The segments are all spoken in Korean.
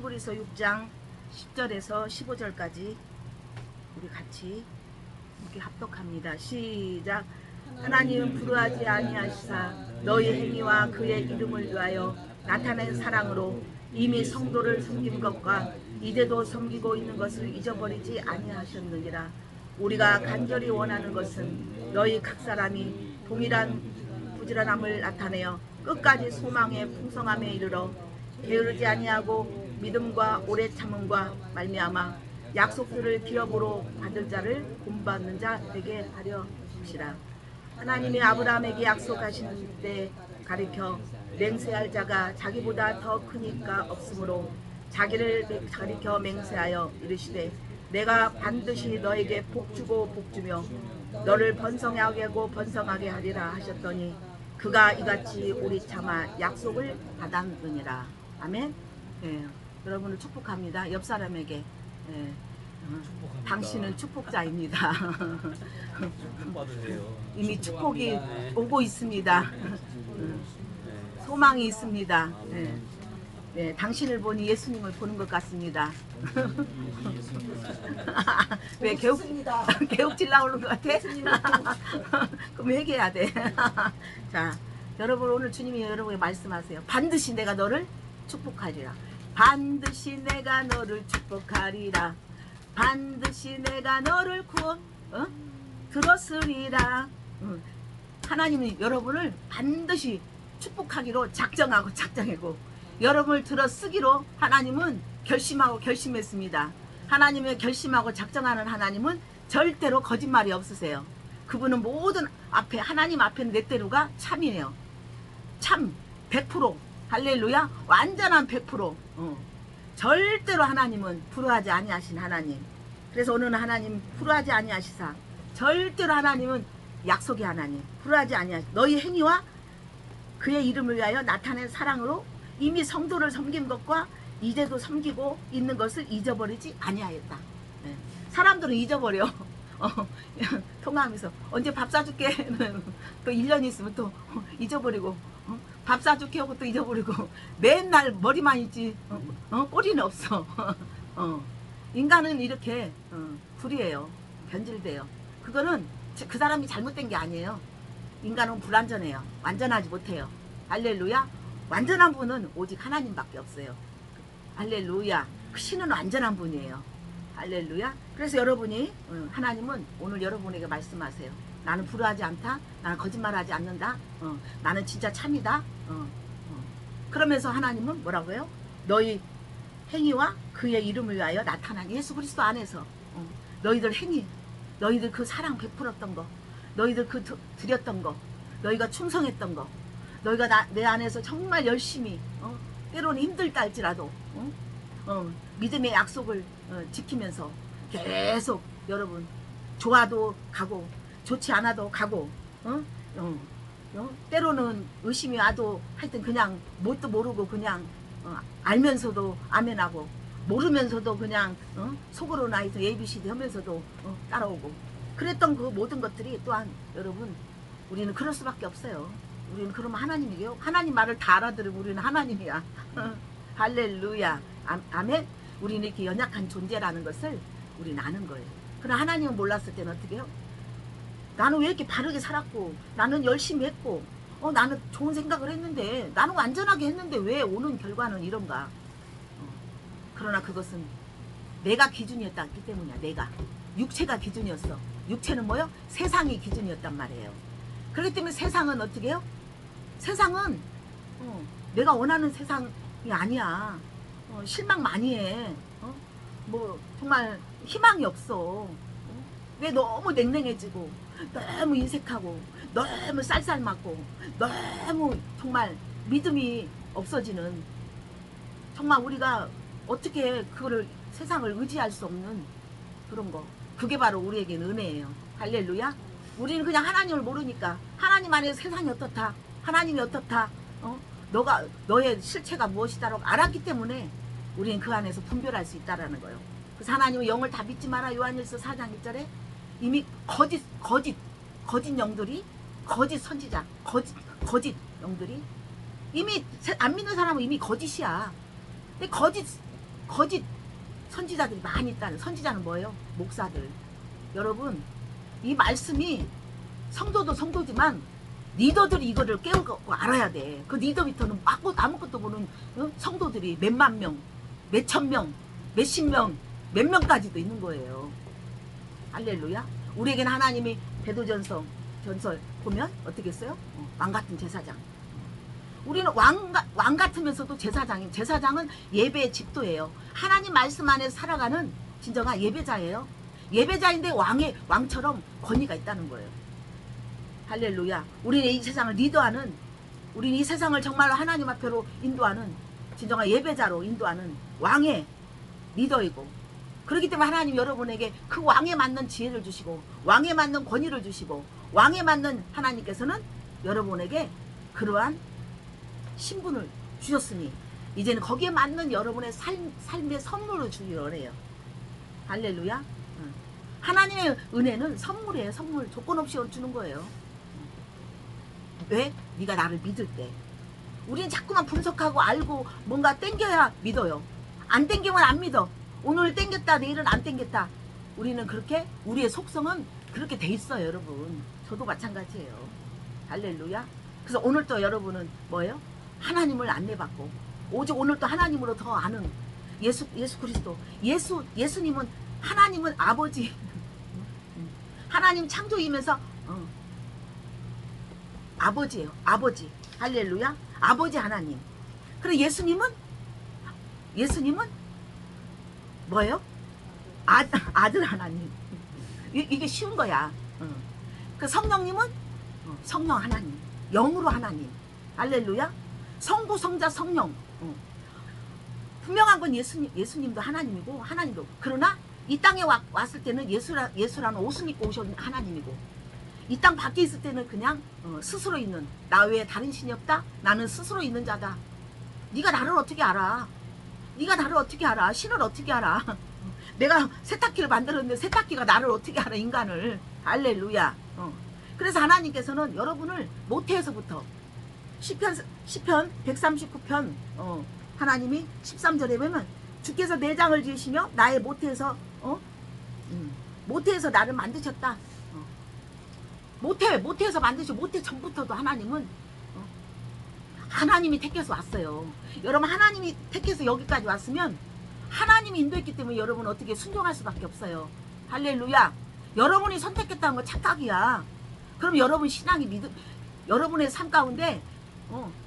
히브리서 6장 10절에서 15절까지 우리 같이 이렇게 합독합니다. 시작. 하나님은 불의하지 아니하시사 너희 행위와 그의 이름을 위하여 나타낸 사랑으로 이미 성도를 섬긴 것과 이제도 섬기고 있는 것을 잊어버리지 아니하셨느니라. 우리가 간절히 원하는 것은 너희 각 사람이 동일한 부지런함을 나타내어 끝까지 소망의 풍성함에 이르러 게으르지 아니하고 믿음과 오래 참음과 말미암아 약속들을 기업으로 받을 자를 본받는 자 되게 하려 하시라. 하나님이 아브라함에게 약속하신 때 가리켜 맹세할 자가 자기보다 더 크니까 없으므로 자기를 가리켜 맹세하여 이르시되 내가 반드시 너에게 복주고 복주며 너를 번성하게 하고 번성하게 하리라 하셨더니 그가 이같이 오래 참아 약속을 받았느니라. 아멘. 예, 여러분을 축복합니다. 옆 사람에게 예, 당신은 축복자입니다. 이미 축복이 오고 있습니다. 소망이 있습니다. 예. 네, 당신을 보니 예수님을 보는 것 같습니다. 왜 개옥질 나오는 것 같아? 그럼 회개해야 돼. 자, 여러분 오늘 주님이 여러분에게 말씀하세요. 반드시 내가 너를 축복하리라. 반드시 내가 너를 축복하리라. 반드시 내가 너를 들었으리라. 하나님이 여러분을 반드시 축복하기로 작정하고 작정하고 여러분을 들어 쓰기로 하나님은 결심하고 결심했습니다. 하나님의 결심하고 작정하는 하나님은 절대로 거짓말이 없으세요. 그분은 모든 앞에 하나님 앞에는 내 때로가 참이에요. 참 100% 할렐루야 완전한 100% 절대로 하나님은 불의하지 아니하신 하나님. 그래서 오늘은 하나님 불의하지 아니하시사 절대로 하나님은 약속의 하나님 불의하지 아니하시 너희 행위와 그의 이름을 위하여 나타낸 사랑으로 이미 성도를 섬긴 것과 이제도 섬기고 있는 것을 잊어버리지 아니하였다. 네. 사람들은 잊어버려. 통화하면서 언제 밥 사줄게 또 1년 있으면 또 잊어버리고 밥 사줄게 하고 또 잊어버리고 맨날 머리만 있지 꼬리는 없어. 인간은 이렇게 불이에요. 변질돼요. 그거는 그 사람이 잘못된 게 아니에요. 인간은 불완전해요. 완전하지 못해요. 할렐루야. 완전한 분은 오직 하나님밖에 없어요. 할렐루야. 그 신은 완전한 분이에요. 할렐루야. 그래서 여러분이 하나님은 오늘 여러분에게 말씀하세요. 나는 불의하지 않다. 나는 거짓말하지 않는다. 나는 진짜 참이다. 그러면서 하나님은 뭐라고요? 너희 행위와 그의 이름을 위하여 나타난 예수 그리스도 안에서 너희들 행위, 너희들 그 사랑 베풀었던 거, 너희들 그 드렸던 거, 너희가 충성했던 거, 너희가 내 안에서 정말 열심히 때로는 힘들다 할지라도 믿음의 약속을 지키면서 계속 여러분 좋아도 가고 좋지 않아도 가고 때로는 의심이 와도 하여튼 그냥 뭣도 모르고 그냥 알면서도 아멘하고 모르면서도 그냥 속으로 나이서 ABCD 하면서도 따라오고 그랬던 그 모든 것들이 또한 여러분 우리는 그럴 수밖에 없어요. 우리는 그러면 하나님이에요. 하나님 말을 다 알아들으면 우리는 하나님이야. 할렐루야. 아멘. 우리는 이렇게 연약한 존재라는 것을 우리는 아는 거예요. 그러나 하나님은 몰랐을 때는 어떻게 해요? 나는 왜 이렇게 바르게 살았고 나는 열심히 했고 나는 좋은 생각을 했는데 나는 완전하게 했는데 왜 오는 결과는 이런가. 그러나 그것은 내가 기준이었기 때문이야. 내가 육체가 기준이었어. 육체는 뭐요? 세상이 기준이었단 말이에요. 그렇기 때문에 세상은 어떻게 해요? 세상은 내가 원하는 세상이 아니야. 실망 많이 해. 뭐 정말 희망이 없어. 왜 너무 냉랭해지고 너무 인색하고 너무 쌀쌀맞고 너무 정말 믿음이 없어지는 정말 우리가 어떻게 그거를 세상을 의지할 수 없는 그런 거 그게 바로 우리에게는 은혜예요. 할렐루야. 우리는 그냥 하나님을 모르니까 하나님 안에서 세상이 어떻다 하나님이 어떻다 너의 실체가 무엇이다라고 알았기 때문에 우리는 그 안에서 분별할 수 있다라는 거예요. 그래서 하나님은 영을 다 믿지 마라. 요한일서 4장 1절에 이미 거짓 영들이 거짓 선지자 거짓 영들이 이미 안 믿는 사람은 이미 거짓이야. 근데 거짓 거짓 선지자들이 많이 있다는. 선지자는 뭐예요? 목사들. 여러분, 이 말씀이 성도도 성도지만 리더들이 이거를 깨우고 알아야 돼. 그 리더 밑에는 아무것도 모르는 성도들이 몇만 명, 몇천 명, 몇십 명, 몇 명까지도 있는 거예요. 할렐루야. 우리에게는 하나님이 베드로전설 보면 어떻게 했어요? 왕같은 제사장. 우리는 왕 같으면서도 제사장인. 제사장은 예배의 집도예요. 하나님 말씀 안에 살아가는 진정한 예배자예요. 예배자인데 왕처럼 권위가 있다는 거예요. 할렐루야. 우리는 이 세상을 리더하는, 우리는 이 세상을 정말로 하나님 앞으로 인도하는 진정한 예배자로 인도하는 왕의 리더이고, 그렇기 때문에 하나님 여러분에게 그 왕에 맞는 지혜를 주시고 왕에 맞는 권위를 주시고 왕에 맞는 하나님께서는 여러분에게 그러한 신분을 주셨으니 이제는 거기에 맞는 여러분의 삶의 선물을 주기 원해요. 할렐루야. 하나님의 은혜는 선물이에요. 선물. 조건 없이 주는 거예요. 왜? 네가 나를 믿을 때. 우리는 자꾸만 분석하고 알고 뭔가 땡겨야 믿어요. 안 땡기면 안 믿어. 오늘 땡겼다 내일은 안 땡겼다. 우리는 그렇게, 우리의 속성은 그렇게 돼 있어요. 여러분, 저도 마찬가지예요. 할렐루야. 그래서 오늘도 여러분은 뭐예요? 하나님을 안내받고 오직 오늘도 하나님으로 더 아는 예수 그리스도. 예수님은, 하나님은 아버지. 하나님 창조이면서 아버지예요. 아버지. 할렐루야. 아버지 하나님. 그리고 예수님은 뭐예요? 아들 하나님. 이게 쉬운 거야. 그 성령님은 성령 하나님. 영으로 하나님. 할렐루야. 성부, 성자, 성령. 분명한 건 예수님도 하나님이고 하나님도. 그러나 이 땅에 왔을 때는 예수라는 옷을 입고 오신 하나님이고, 이 땅 밖에 있을 때는 그냥 스스로 있는, 나 외에 다른 신이 없다. 나는 스스로 있는 자다. 네가 나를 어떻게 알아? 네가 나를 어떻게 알아? 신을 어떻게 알아? 내가 세탁기를 만들었는데 세탁기가 나를 어떻게 알아? 인간을. 할렐루야. 그래서 하나님께서는 여러분을 모태에서부터 시편 139편 하나님이 13절에 보면 주께서 내장을 지으시며 나의 모태에서 모태에서 나를 만드셨다. 모태에서 만드시고, 모태 전부터도 하나님은 하나님이 택해서 왔어요. 여러분, 하나님이 택해서 여기까지 왔으면 하나님이 인도했기 때문에 여러분 어떻게 순종할 수밖에 없어요. 할렐루야. 여러분이 선택했다는 거 착각이야. 그럼 여러분 신앙이 여러분의 삶 가운데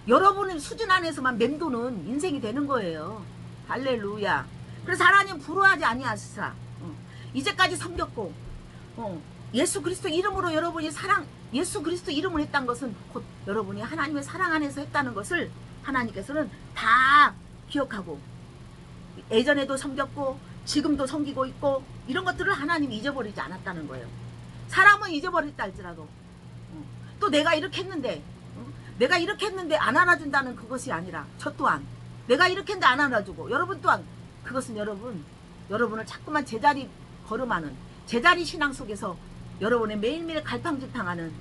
여러분의 수준 안에서만 맴도는 인생이 되는 거예요. 할렐루야. 그래서 하나님 부러워하지 아니하시사 이제까지 섬겼고 예수 그리스도 이름으로 여러분이 예수 그리스도 이름을 했다는 것은 곧 여러분이 하나님의 사랑 안에서 했다는 것을 하나님께서는 다 기억하고, 예전에도 섬겼고 지금도 섬기고 있고, 이런 것들을 하나님이 잊어버리지 않았다는 거예요. 사람은 잊어버렸다 할지라도 또 내가 이렇게 했는데 안 알아준다는 그것이 아니라, 저 또한 내가 이렇게 했는데 안 알아주고, 여러분 또한 그것은 여러분을 자꾸만 제자리 걸음하는, 제자리 신앙 속에서 여러분의 매일매일 갈팡질팡하는,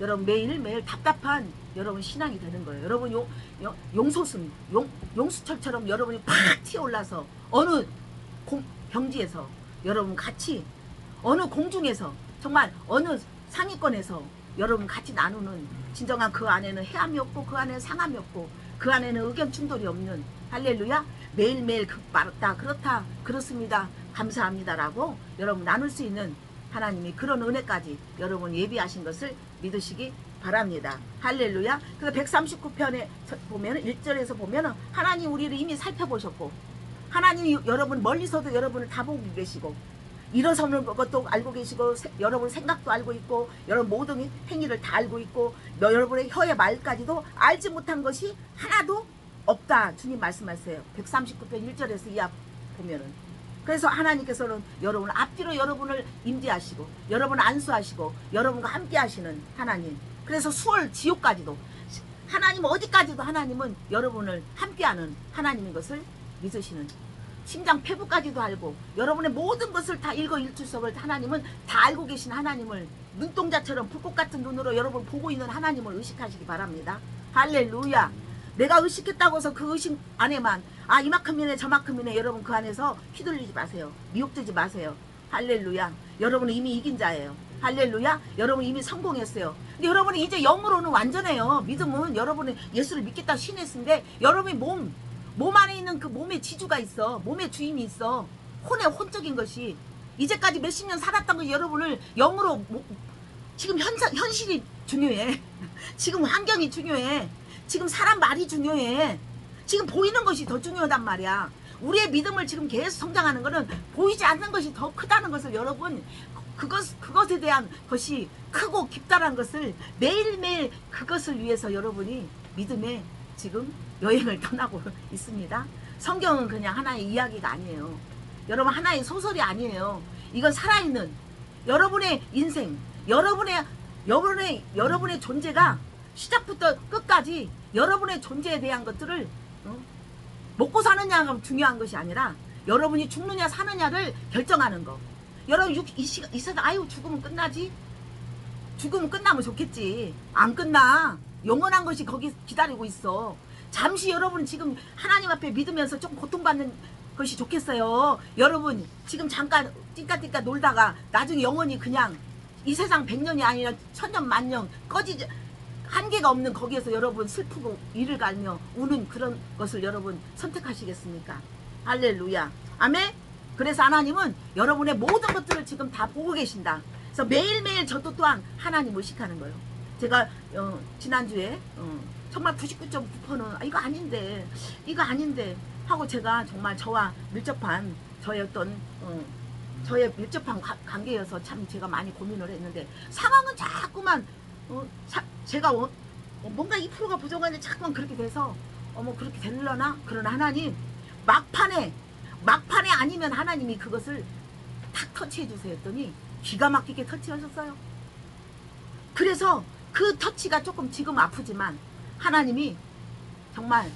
여러분 매일매일 답답한 여러분 신앙이 되는 거예요. 여러분 용수철처럼 여러분이 팍 튀어올라서 어느 경지에서 여러분 같이, 어느 공중에서, 정말 어느 상위권에서 여러분 같이 나누는, 진정한 그 안에는 해함이 없고 그 안에는 상함이 없고 그 안에는 의견 충돌이 없는, 할렐루야. 매일매일 맞다, 그렇다, 그렇습니다, 감사합니다라고 여러분 나눌 수 있는 하나님이 그런 은혜까지 여러분 예비하신 것을 믿으시기 바랍니다. 할렐루야. 그래서 139편에 보면 1절에서 보면 하나님 우리를 이미 살펴보셨고, 하나님이 여러분 멀리서도 여러분을 다 보고 계시고, 일어서는 것도 알고 계시고, 여러분 생각도 알고 있고, 여러분 모든 행위를 다 알고 있고, 여러분의 혀의 말까지도 알지 못한 것이 하나도 없다. 주님 말씀하세요. 139편 1절에서 이하 보면은. 그래서 하나님께서는 여러분 앞뒤로 여러분을 임재하시고, 여러분을 안수하시고, 여러분과 함께 하시는 하나님. 그래서 수월 지옥까지도, 하나님 어디까지도 하나님은 여러분을 함께하는 하나님인 것을 믿으시는, 심장 폐부까지도 알고 여러분의 모든 것을 다 일거일투석을 하나님은 다 알고 계신 하나님을, 눈동자처럼 불꽃 같은 눈으로 여러분 보고 있는 하나님을 의식하시기 바랍니다. 할렐루야. 내가 의식했다고 해서 그 의식 안에만 아 이만큼이네 저만큼이네 여러분 그 안에서 휘둘리지 마세요. 미혹되지 마세요. 할렐루야. 여러분은 이미 이긴 자예요. 할렐루야. 여러분 이미 성공했어요. 근데 여러분이 이제 영으로는 완전해요. 믿음은 여러분은 예수를 믿겠다 신했는데 여러분의 몸 안에 있는 그 몸의 지주가 있어. 몸의 주인이 있어. 혼의 혼적인 것이 이제까지 몇십 년 살았던 것이 여러분을 영으로 지금 현실이 중요해. 지금 환경이 중요해. 지금 사람 말이 중요해. 지금 보이는 것이 더 중요하단 말이야. 우리의 믿음을 지금 계속 성장하는 것은 보이지 않는 것이 더 크다는 것을 여러분 그것에 대한 것이 크고 깊다는 것을 매일매일 그것을 위해서 여러분이 믿음에 지금 여행을 떠나고 있습니다. 성경은 그냥 하나의 이야기가 아니에요. 여러분 하나의 소설이 아니에요. 이건 살아있는 여러분의 인생, 여러분의 존재가 시작부터 끝까지 여러분의 존재에 대한 것들을 먹고 사느냐가 중요한 것이 아니라 여러분이 죽느냐 사느냐를 결정하는 거. 여러분 이 세상 아유 죽으면 끝나지? 죽으면 끝나면 좋겠지. 안 끝나. 영원한 것이 거기 기다리고 있어. 잠시 여러분 지금 하나님 앞에 믿으면서 조금 고통받는 것이 좋겠어요. 여러분 지금 잠깐 띵까띵까 놀다가 나중에 영원히 그냥 이 세상 100년이 아니라 1000년 만년 꺼지지 한계가 없는 거기에서 여러분 슬프고 이를 갈며 우는 그런 것을 여러분 선택하시겠습니까? 할렐루야. 아멘. 그래서 하나님은 여러분의 모든 것들을 지금 다 보고 계신다. 그래서 매일매일 저도 또한 하나님 의식하는 거예요. 제가 지난주에 정말 99.9%는 이거 아닌데 하고 제가 정말 저와 밀접한 저의 어떤 저의 밀접한 관계여서 참 제가 많이 고민을 했는데 상황은 자꾸만 제가 뭔가 2%가 부족한데 자꾸만 그렇게 돼서 그렇게 되려나? 그러나 하나님 막판에 아니면 하나님이 그것을 탁 터치해 주세요 했더니 기가 막히게 터치하셨어요. 그래서 그 터치가 조금 지금 아프지만 하나님이 정말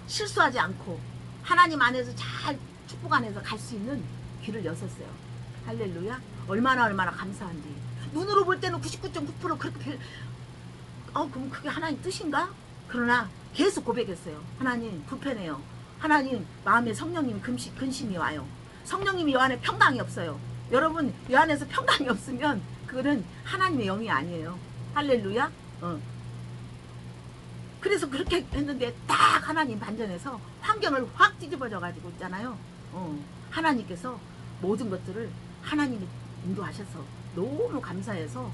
실수하지 않고 하나님 안에서 잘 축복 안에서 갈 수 있는 길을 여셨어요. 할렐루야. 얼마나 감사한지. 눈으로 볼 때는 99.9% 그렇게 그럼 그게 하나님 뜻인가? 그러나 계속 고백했어요. 하나님 불편해요. 하나님 마음에 성령님 근심이 와요. 성령님이 요 안에 평강이 없어요. 여러분 요 안에서 평강이 없으면 그거는 하나님의 영이 아니에요. 할렐루야. 그래서 그렇게 했는데 딱 하나님 반전해서 환경을 확 뒤집어져 가지고 있잖아요. 하나님께서 모든 것들을 하나님이 인도하셔서 너무 감사해서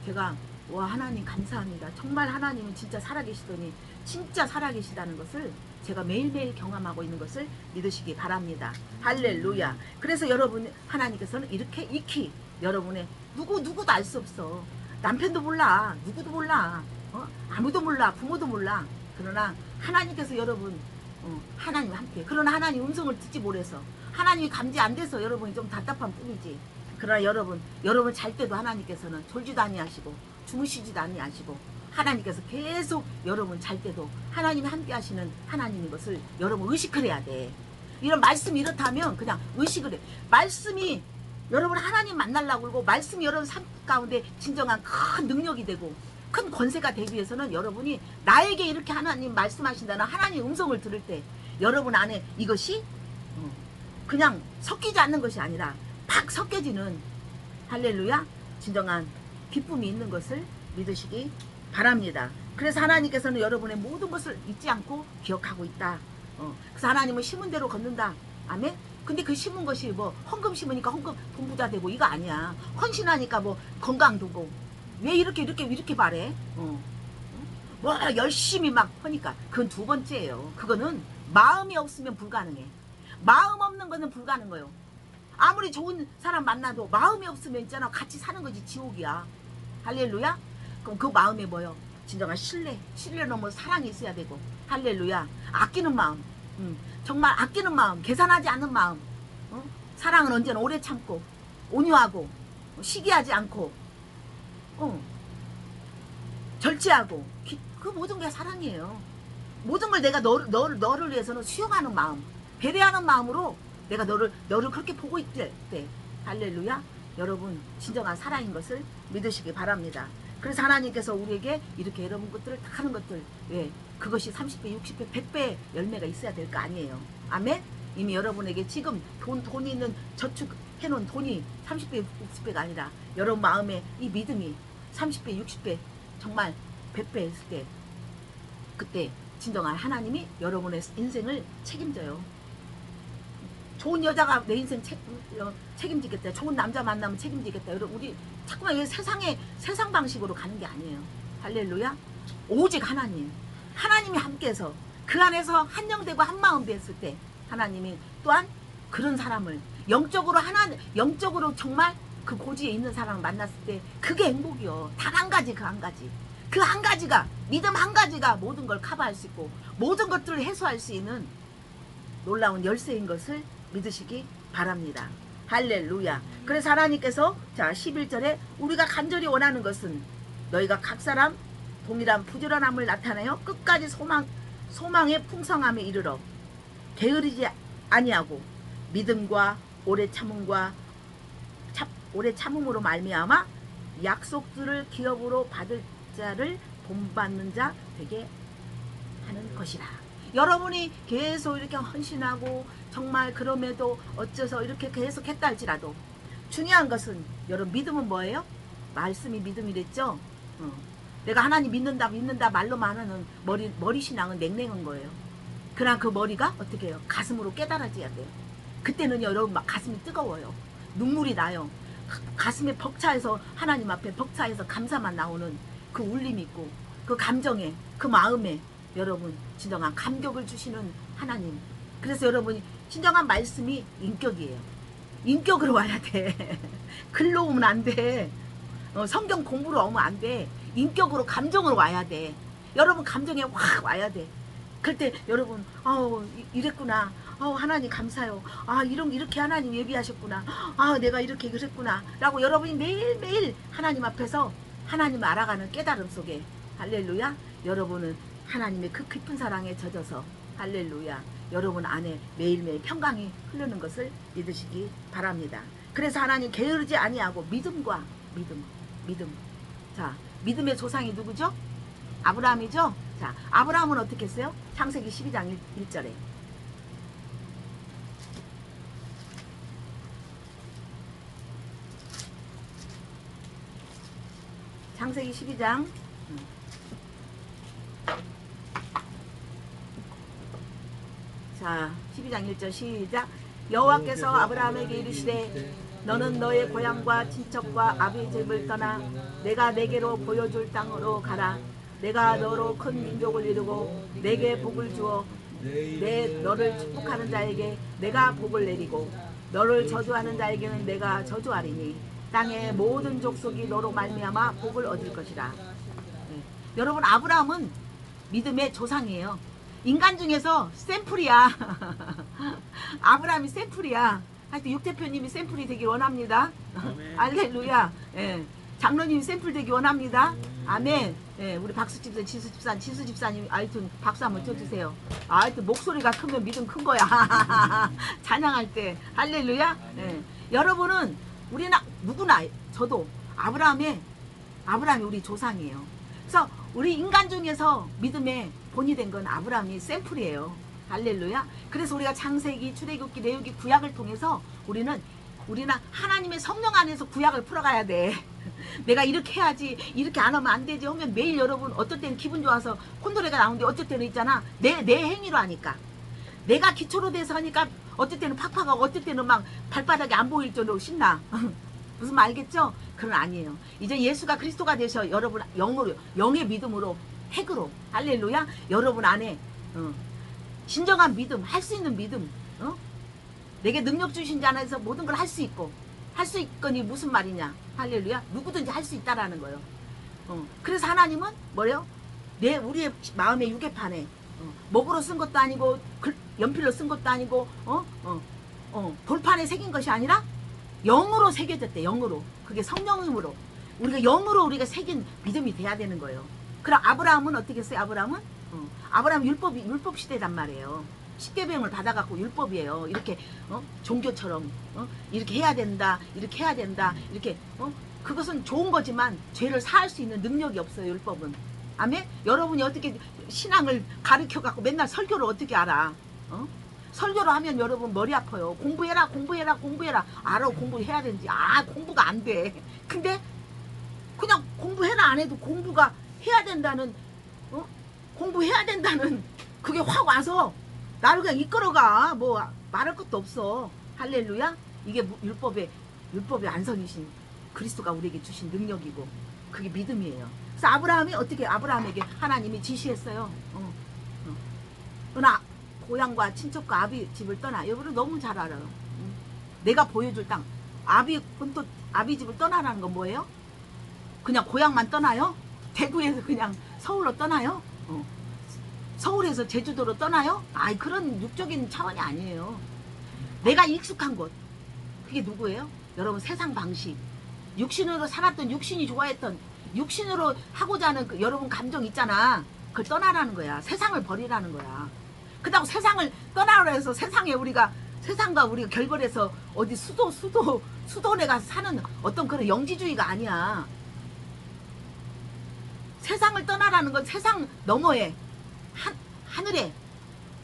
제가 와 하나님 감사합니다. 정말 하나님은 진짜 살아계시더니 진짜 살아계시다는 것을 제가 매일매일 경험하고 있는 것을 믿으시기 바랍니다. 할렐루야. 그래서 여러분 하나님께서는 이렇게 익히 여러분의 누구도 알 수 없어. 남편도 몰라. 누구도 몰라. 아무도 몰라. 부모도 몰라. 그러나 하나님께서 여러분 하나님 함께. 그러나 하나님 음성을 듣지 못해서 하나님이 감지 안 돼서 여러분이 좀 답답한 뿐이지. 그러나 여러분 잘 때도 하나님께서는 졸지도 아니하시고 주무시지도 아니하시고 하나님께서 계속 여러분 잘 때도 하나님이 함께 하시는 하나님인 것을 여러분 의식을 해야 돼. 이런 말씀이 이렇다면 그냥 의식을 해. 말씀이 여러분 하나님 만나려고 그러고 말씀이 여러분 삶 가운데 진정한 큰 능력이 되고 큰 권세가 되기 위해서는 여러분이 나에게 이렇게 하나님 말씀하신다는 하나님 음성을 들을 때 여러분 안에 이것이 그냥 섞이지 않는 것이 아니라 팍 섞여지는 할렐루야 진정한 기쁨이 있는 것을 믿으시기 바랍니다. 그래서 하나님께서는 여러분의 모든 것을 잊지 않고 기억하고 있다. 그래서 하나님은 심은 대로 걷는다. 아멘. 근데 그 심은 것이 뭐 헌금 심으니까 헌금 돈 부자 되고 이거 아니야. 헌신하니까 뭐 건강 되고 왜 이렇게 바래? 뭐 열심히 막 하니까 그건 두 번째예요. 그거는 마음이 없으면 불가능해. 마음 없는 거는 불가능해요. 아무리 좋은 사람 만나도 마음이 없으면 있잖아 같이 사는 거지 지옥이야. 할렐루야. 그럼 그 마음에 뭐요? 진정한 신뢰 넘어 사랑이 있어야 되고 할렐루야. 아끼는 마음, 정말 아끼는 마음, 계산하지 않는 마음. 사랑은 언제나 오래 참고 온유하고 시기하지 않고 절제하고 그 모든 게 사랑이에요. 모든 걸 내가 너를 위해서는 수용하는 마음, 배려하는 마음으로 내가 너를 그렇게 보고 있을 때 할렐루야. 여러분 진정한 사랑인 것을 믿으시기 바랍니다. 그래서 하나님께서 우리에게 이렇게 여러분 것들을 다 하는 것들, 예, 그것이 30배, 60배, 100배 열매가 있어야 될 거 아니에요. 아멘? 이미 여러분에게 지금 돈이 있는 저축해놓은 돈이 30배, 60배가 아니라 여러분 마음에 이 믿음이 30배, 60배, 정말 100배 했을 때, 그때 진정한 하나님이 여러분의 인생을 책임져요. 좋은 여자가 내 인생 책임지겠다. 좋은 남자 만나면 책임지겠다. 여러분, 우리 자꾸만 세상 방식으로 가는 게 아니에요. 할렐루야. 오직 하나님이 함께해서 그 안에서 한영되고 한마음 됐을 때 하나님이 또한 그런 사람을 영적으로 정말 그 고지에 있는 사람을 만났을 때 그게 행복이요. 단 한 가지, 그 한 가지가 믿음 한 가지가 모든 걸 커버할 수 있고 모든 것들을 해소할 수 있는 놀라운 열쇠인 것을 믿으시기 바랍니다. 할렐루야. 그래서 하나님께서 자 11절에 우리가 간절히 원하는 것은 너희가 각 사람 동일한 부지런함을 나타내어 끝까지 소망의 풍성함에 이르러 게으르지 아니하고 믿음과 오래 참음으로 말미암아 약속들을 기업으로 받을 자를 본받는 자 되게 하는 것이라. 여러분이 계속 이렇게 헌신하고 정말 그럼에도 어째서 이렇게 계속 했다 할지라도 중요한 것은 여러분 믿음은 뭐예요? 말씀이 믿음이랬죠. 내가 하나님 믿는다 말로만 하는 머리 신앙은 냉랭한 거예요. 그러나 그 머리가 어떻게 해요? 가슴으로 깨달아져야 돼요. 그때는 여러분 막 가슴이 뜨거워요. 눈물이 나요. 가슴에 벅차해서 하나님 앞에 벅차해서 감사만 나오는 그 울림이 있고 그 감정에 그 마음에 여러분 진정한 감격을 주시는 하나님. 그래서 여러분이 진정한 말씀이 인격이에요. 인격으로 와야 돼. 글로 오면 안 돼. 성경 공부로 오면 안 돼. 인격으로 감정으로 와야 돼. 여러분 감정에 확 와야 돼. 그럴 때 여러분 이랬구나. 하나님 감사해요. 이렇게 하나님 예비하셨구나. 내가 이렇게 그랬구나 라고 여러분이 매일매일 하나님 앞에서 하나님을 알아가는 깨달음 속에 할렐루야. 여러분은 하나님의 그 깊은 사랑에 젖어서 할렐루야. 여러분 안에 매일매일 평강이 흐르는 것을 믿으시기 바랍니다. 그래서 하나님 게으르지 아니하고 믿음과 믿음. 자, 믿음의 조상이 누구죠? 아브라함이죠? 자, 아브라함은 어떻게 했어요? 창세기 12장 1절에 창세기 12장 자 12장 1절 시작. 여호와께서 아브라함에게 이르시되 너는 너의 고향과 친척과 아비의 집을 떠나 내가 내게로 보여줄 땅으로 가라. 내가 너로 큰 민족을 이루고 내게 복을 주어 너를 축복하는 자에게 내가 복을 내리고 너를 저주하는 자에게는 내가 저주하리니 땅의 모든 족속이 너로 말미암아 복을 얻을 것이라. 여러분 아브라함은 믿음의 조상이에요. 인간 중에서 샘플이야. 아브라함이 샘플이야. 하여튼 육 대표님이 샘플이 되길 원합니다. 알렐루야. 장로님이 샘플 되길 원합니다. 아멘. 우리 박수집사 지수집사님 하여튼 박수 한번 쳐주세요. 하여튼 목소리가 크면 믿음 큰 거야. 찬양할 때 할렐루야. 여러분은 우리나 누구나 저도 아브라함이 우리 조상이에요. 그래서 우리 인간 중에서 믿음의 본이 된 건 아브라함이 샘플이에요. 할렐루야. 그래서 우리가 창세기, 출애굽기, 레위기, 구약을 통해서 우리는 하나님의 성령 안에서 구약을 풀어가야 돼. 내가 이렇게 해야지, 이렇게 안 하면 안 되지 하면 매일 여러분 어떨 때는 기분 좋아서 콘도레가 나오는데 어쩔 때는 있잖아. 내 행위로 하니까. 내가 기초로 돼서 하니까 어떨 때는 팍팍하고 어떨 때는 막 발바닥이 안 보일 정도로 신나. 무슨 말 알겠죠? 그건 아니에요. 이제 예수가 그리스도가 되셔 여러분 영의 믿음으로 핵으로 할렐루야. 여러분 안에 진정한 믿음, 할 수 있는 믿음, 내게 능력 주신 자 안에서 모든 걸 할 수 있고 할 수 있거니 무슨 말이냐. 할렐루야. 누구든지 할 수 있다라는 거예요. 그래서 하나님은 뭐래요? 우리의 마음의 유개판에 목으로 쓴 것도 아니고 연필로 쓴 것도 아니고 돌판에 새긴 것이 아니라 영으로 새겨졌대. 영으로. 그게 성령으로 우리가 새긴 믿음이 돼야 되는 거예요. 그럼 아브라함은 어떻게 했어요? 아브라함 율법 시대단 말이에요. 십계명을 받아갖고 율법이에요. 이렇게 종교처럼 이렇게 해야 된다, 이렇게 해야 된다, 이렇게 그것은 좋은 거지만 죄를 사할 수 있는 능력이 없어요. 율법은. 아멘. 여러분이 어떻게 신앙을 가르쳐 갖고 맨날 설교를 어떻게 알아? 어? 설교를 하면 여러분 머리 아파요. 공부해라 공부해라 공부해라. 알아 공부해야 되는지. 공부가 안 돼. 근데 그냥 공부해라 안 해도 공부가 해야 된다는 공부해야 된다는 그게 확 와서 나를 그냥 이끌어가. 뭐 말할 것도 없어. 할렐루야. 이게 율법의 안선이신 그리스도가 우리에게 주신 능력이고 그게 믿음이에요. 그래서 아브라함이 어떻게 아브라함에게 하나님이 지시했어요. 너나 고향과 친척과 아비 집을 떠나. 여러분 너무 잘 알아요. 내가 보여줄 땅. 아비 집을 떠나라는 건 뭐예요? 그냥 고향만 떠나요? 대구에서 그냥 서울로 떠나요? 서울에서 제주도로 떠나요? 그런 육적인 차원이 아니에요. 내가 익숙한 곳. 그게 누구예요? 여러분 세상 방식. 육신으로 살았던 육신이 좋아했던 육신으로 하고자 하는 그 여러분 감정 있잖아. 그걸 떠나라는 거야. 세상을 버리라는 거야. 그렇다고 세상을 떠나라 해서 세상과 우리가 결별해서 어디 수도에 가서 사는 어떤 그런 영지주의가 아니야. 세상을 떠나라는 건 세상 너머에 하늘에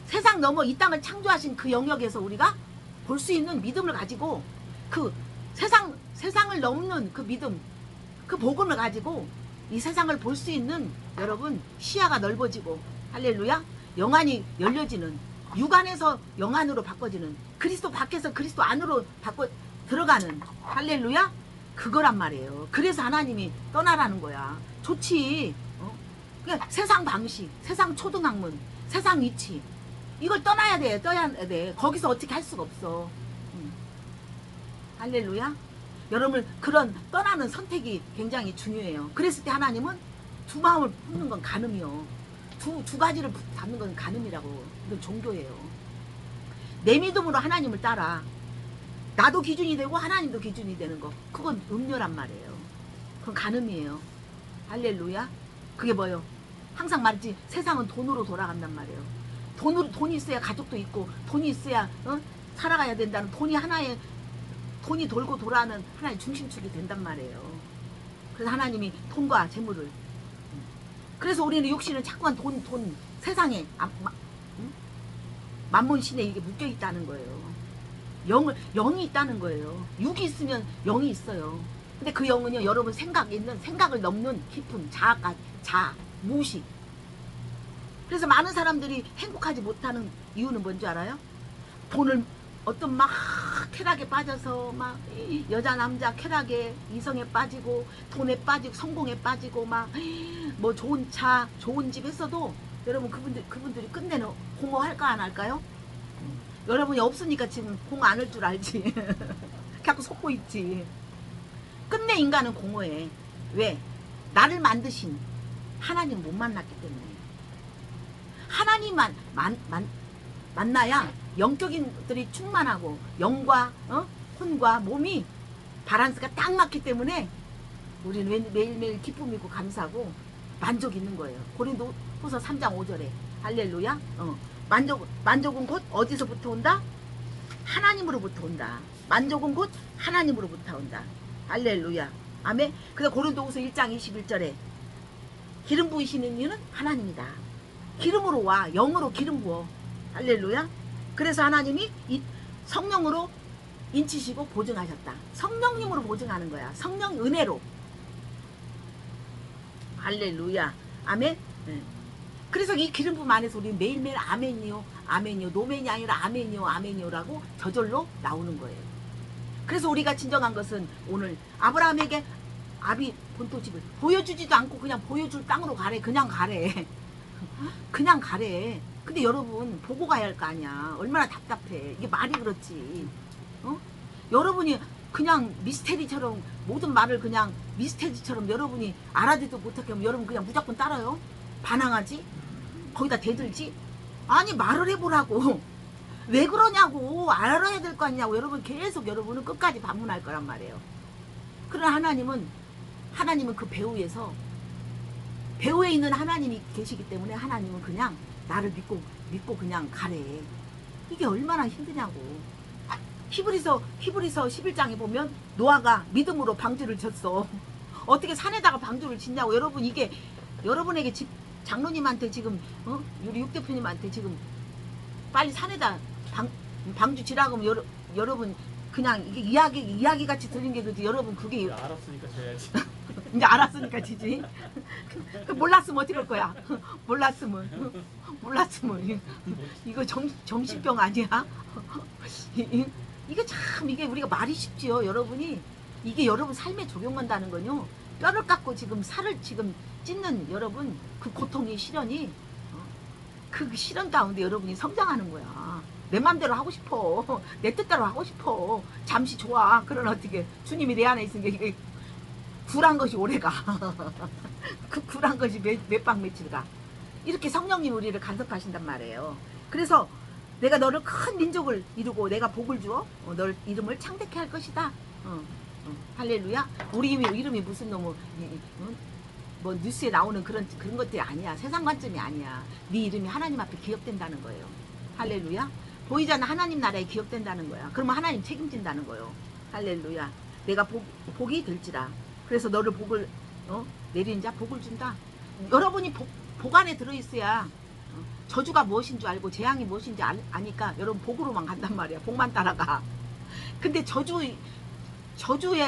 세상 너머 이 땅을 창조하신 그 영역에서 우리가 볼 수 있는 믿음을 가지고 그 세상을 넘는 그 믿음 그 복음을 가지고 이 세상을 볼 수 있는 여러분 시야가 넓어지고 할렐루야 영안이 열려지는 육안에서 영안으로 바꿔지는 그리스도 밖에서 그리스도 안으로 들어가는 할렐루야 그거란 말이에요. 그래서 하나님이 떠나라는 거야. 좋지. 그냥 세상 방식 세상 초등학문 세상 위치 이걸 떠나야 돼. 거기서 어떻게 할 수가 없어. 할렐루야. 여러분 그런 떠나는 선택이 굉장히 중요해요. 그랬을 때 하나님은 두 마음을 품는 건 간음이요. 두 가지를 잡는 건 간음이라고. 이건 종교예요. 내 믿음으로 하나님을 따라. 나도 기준이 되고 하나님도 기준이 되는 거. 그건 음료란 말이에요. 그건 간음이에요. 할렐루야. 그게 뭐예요? 항상 말했지 세상은 돈으로 돌아간단 말이에요. 돈이 있어야 가족도 있고 돈이 있어야 살아가야 된다는 돈이 돌고 돌아가는 하나의 중심축이 된단 말이에요. 그래서 하나님이 돈과 재물을 그래서 우리는 육신은 자꾸만 돈 세상에 만몬신에 이게 묶여 있다는 거예요. 영이 있다는 거예요. 육이 있으면 영이 있어요. 근데 그 영은요 여러분 생각을 넘는 깊은 무식. 그래서 많은 사람들이 행복하지 못하는 이유는 뭔지 알아요? 돈을 어떤 막 쾌락에 빠져서 막 여자 남자 쾌락에 이성에 빠지고 돈에 빠지고 성공에 빠지고 막 뭐 좋은 차 좋은 집 했어도 여러분 그분들이 끝내는 공허할까 안 할까요? 여러분이 없으니까 지금 공허 안 할 줄 알지. 자꾸 속고 있지. 끝내 인간은 공허해. 왜? 나를 만드신 하나님 못 만났기 때문에. 하나님만 만나야 영적인 것들이 충만하고 영과 혼과 몸이 바란스가 딱 맞기 때문에 우리는 매일매일 기쁨 있고 감사하고 만족 있는 거예요. 고린도후서 3장 5절에 할렐루야. 만족은 곧 어디서부터 온다? 하나님으로부터 온다. 만족은 곧 하나님으로부터 온다. 할렐루야. 아멘. 그래서 고린도후서 1장 21절에 기름 부으시는 이유는 하나님이다. 기름으로 와. 영으로 기름 부어. 할렐루야. 그래서 하나님이 이 성령으로 인치시고 보증하셨다. 성령님으로 보증하는 거야. 성령 은혜로. 할렐루야. 아멘. 그래서 이 기름 부음 안에서 우리 매일매일 아멘이요 아멘이요 노멘이 아니라 아멘이요 아멘이요라고 저절로 나오는 거예요. 그래서 우리가 진정한 것은 오늘 아브라함에게 아비 본토집을 보여주지도 않고 그냥 보여줄 땅으로 가래. 그냥 가래. 그냥 가래. 근데 여러분 보고 가야 할 거 아니야. 얼마나 답답해. 이게 말이 그렇지. 여러분이 그냥 미스테리처럼 모든 말을 그냥 미스테리처럼 여러분이 알아듣지도 못하게 하면 여러분 그냥 무조건 따라요? 반항하지? 거기다 대들지? 아니 말을 해보라고. 왜 그러냐고. 알아야 될 거 아니냐고. 여러분 계속 여러분은 끝까지 반문할 거란 말이에요. 그러나 하나님은 그 배후에서 배후에 있는 하나님이 계시기 때문에 하나님은 그냥 나를 믿고 그냥 가래. 이게 얼마나 힘드냐고. 히브리서 11장에 보면 노아가 믿음으로 방주를 졌어. 어떻게 산에다가 방주를 짓냐고. 여러분, 이게 여러분에게 장로님한테 지금 우리 육 대표님한테 지금 빨리 산에다 방주 지라고 하면 여러분 그냥 이게 이야기 같이 들린 게 그지. 여러분 그게 알았으니까 져야지. 이제 알았으니까 지지. 몰랐으면 어떻게 할 거야? 몰랐으면 이거 정신병 아니야? 이게 참 이게 우리가 말이 쉽지요, 여러분이. 이게 여러분 삶에 적용한다는 건요. 뼈를 깎고 지금 살을 지금 찢는 여러분 그 고통의 시련이 그 시련 가운데 여러분이 성장하는 거야. 내 맘대로 하고 싶어. 내 뜻대로 하고 싶어. 잠시 좋아. 그러나 어떻게 주님이 내 안에 있으니까 이게 굴한 것이 오래가. 그 굴한 것이 몇 박 며칠 가. 이렇게 성령님 우리를 간섭하신단 말이에요. 그래서 내가 너를 큰 민족을 이루고 내가 복을 주어 널 이름을 창대케 할 것이다. 할렐루야. 우리 이름이 무슨 놈의 뭐 뉴스에 나오는 그런 것들이 아니야. 세상 관점이 아니야. 네 이름이 하나님 앞에 기억된다는 거예요. 할렐루야. 보이잖아. 하나님 나라에 기억된다는 거야. 그러면 하나님 책임진다는 거예요. 할렐루야. 내가 복이 될지라. 그래서 너를 복을 내리는 자 복을 준다. 여러분이 복 안에 들어있어야 저주가 무엇인 줄 알고 재앙이 무엇인지 아니까 여러분 복으로만 간단 말이야. 복만 따라가. 근데 저주의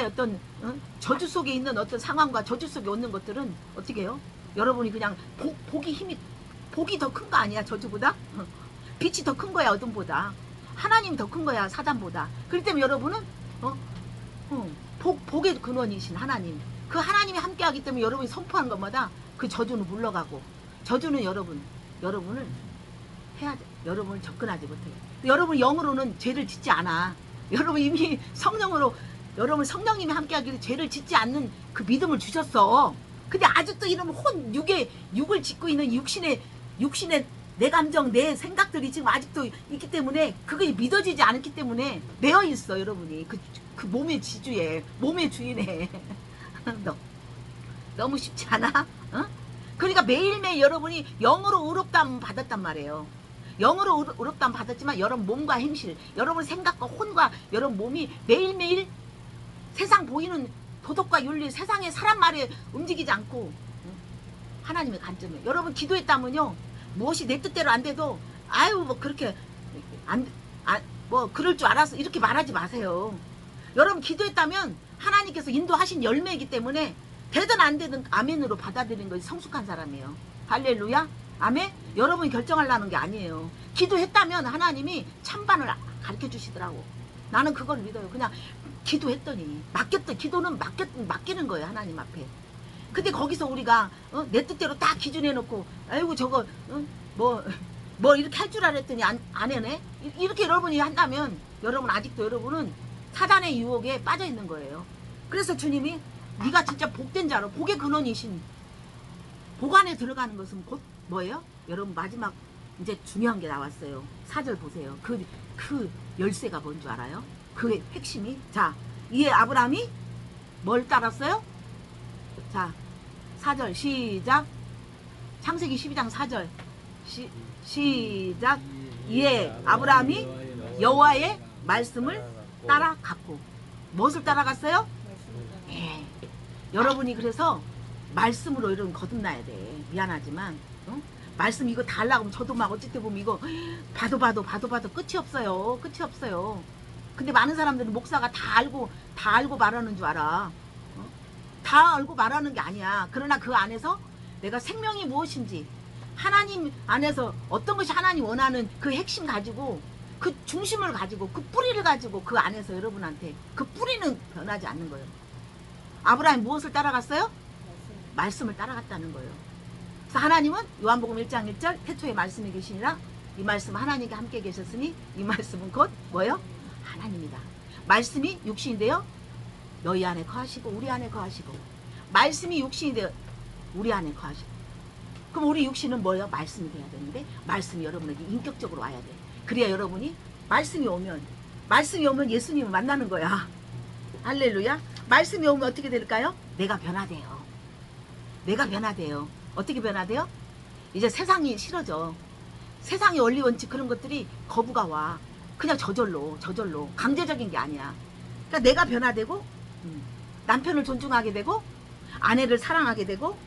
어떤 저주 속에 있는 어떤 상황과 저주 속에 오는 것들은 어떻게 해요? 여러분이 그냥 복이 더 큰 거 아니야? 저주보다? 빛이 더 큰 거야, 어둠보다. 하나님이 더 큰 거야, 사단보다. 그렇기 때문에 여러분은 복의 근원이신 하나님, 그 하나님이 함께하기 때문에 여러분이 선포한 것마다 그 저주는 물러가고, 저주는 여러분을 여러분을 접근하지 못해요. 여러분 영으로는 죄를 짓지 않아. 여러분 이미 성령으로 여러분 성령님이 함께하기를 죄를 짓지 않는 그 믿음을 주셨어. 근데 아직도 이런 육을 짓고 있는 육신의 내 감정, 내 생각들이 지금 아직도 있기 때문에 그게 믿어지지 않기 때문에 매여 있어. 여러분이 그 몸의 지주에, 몸의 주인에. 너무 쉽지 않아? 그러니까 매일매일 여러분이 영으로 의롭다함 받았단 말이에요. 영으로 의롭다함 받았지만 여러분 몸과 행실, 여러분 생각과 혼과 여러분 몸이 매일매일 세상 보이는 도덕과 윤리, 세상의 사람 말에 움직이지 않고 하나님의 관점에. 여러분 기도했다면요, 무엇이 내 뜻대로 안 돼도 아유 뭐 그렇게 뭐 그럴 줄 알아서 이렇게 말하지 마세요. 여러분 기도했다면 하나님께서 인도하신 열매이기 때문에 되든 안 되든 아멘으로 받아들이는 것이 성숙한 사람이에요. 할렐루야. 아멘. 여러분이 결정하려는 게 아니에요. 기도했다면 하나님이 찬반을 가르쳐 주시더라고. 나는 그걸 믿어요. 그냥 기도했더니 기도는 맡기는 거예요, 하나님 앞에. 근데 거기서 우리가 내 뜻대로 딱 기준해놓고 아이고 저거 뭐 이렇게 할 줄 알았더니 안 해네. 이렇게 여러분이 한다면 여러분 아직도 여러분은 사단의 유혹에 빠져 있는 거예요. 그래서 주님이 네가 진짜 복된 자로, 복의 근원이신 복 안에 들어가는 것은 곧 뭐예요? 여러분 마지막 이제 중요한 게 나왔어요. 4절 보세요. 그 열쇠가 뭔 줄 알아요? 그 핵심이, 자, 이에 아브라함이 뭘 따랐어요? 자, 4절 시작. 창세기 12장 4절 시작. 이에 아브라함이 여호와의 말씀을 따라갔고. 무엇을 따라갔어요? 예. 여러분이 그래서 말씀으로 이런 거듭나야 돼. 미안하지만 말씀 이거 다 하려고 하면 저도 막 어쨌든 보면 이거 봐도 끝이 없어요. 끝이 없어요. 근데 많은 사람들은 목사가 다 알고 말하는 줄 알아. 다 알고 말하는 게 아니야. 그러나 그 안에서 내가 생명이 무엇인지, 하나님 안에서 어떤 것이 하나님 원하는 그 핵심 가지고, 그 중심을 가지고, 그 뿌리를 가지고 그 안에서 여러분한테 그 뿌리는 변하지 않는 거예요. 아브라함이 무엇을 따라갔어요? 말씀을 따라갔다는 거예요. 그래서 하나님은 요한복음 1장 1절 태초에 말씀이 계시니라. 이 말씀은 하나님과 함께 계셨으니 이 말씀은 곧 뭐예요? 하나님이다. 말씀이 육신인데요, 너희 안에 거하시고 우리 안에 거하시고. 말씀이 육신인데요, 우리 안에 거하시고. 그럼 우리 육신은 뭐예요? 말씀이 돼야 되는데 말씀이 여러분에게 인격적으로 와야 돼. 그래야 여러분이 말씀이 오면 예수님을 만나는 거야. 할렐루야. 말씀이 오면 어떻게 될까요? 내가 변화돼요. 어떻게 변화돼요? 이제 세상이 싫어져. 세상의 원리 원칙 그런 것들이 거부가 와. 그냥 저절로 강제적인 게 아니야. 그러니까 내가 변화되고 남편을 존중하게 되고 아내를 사랑하게 되고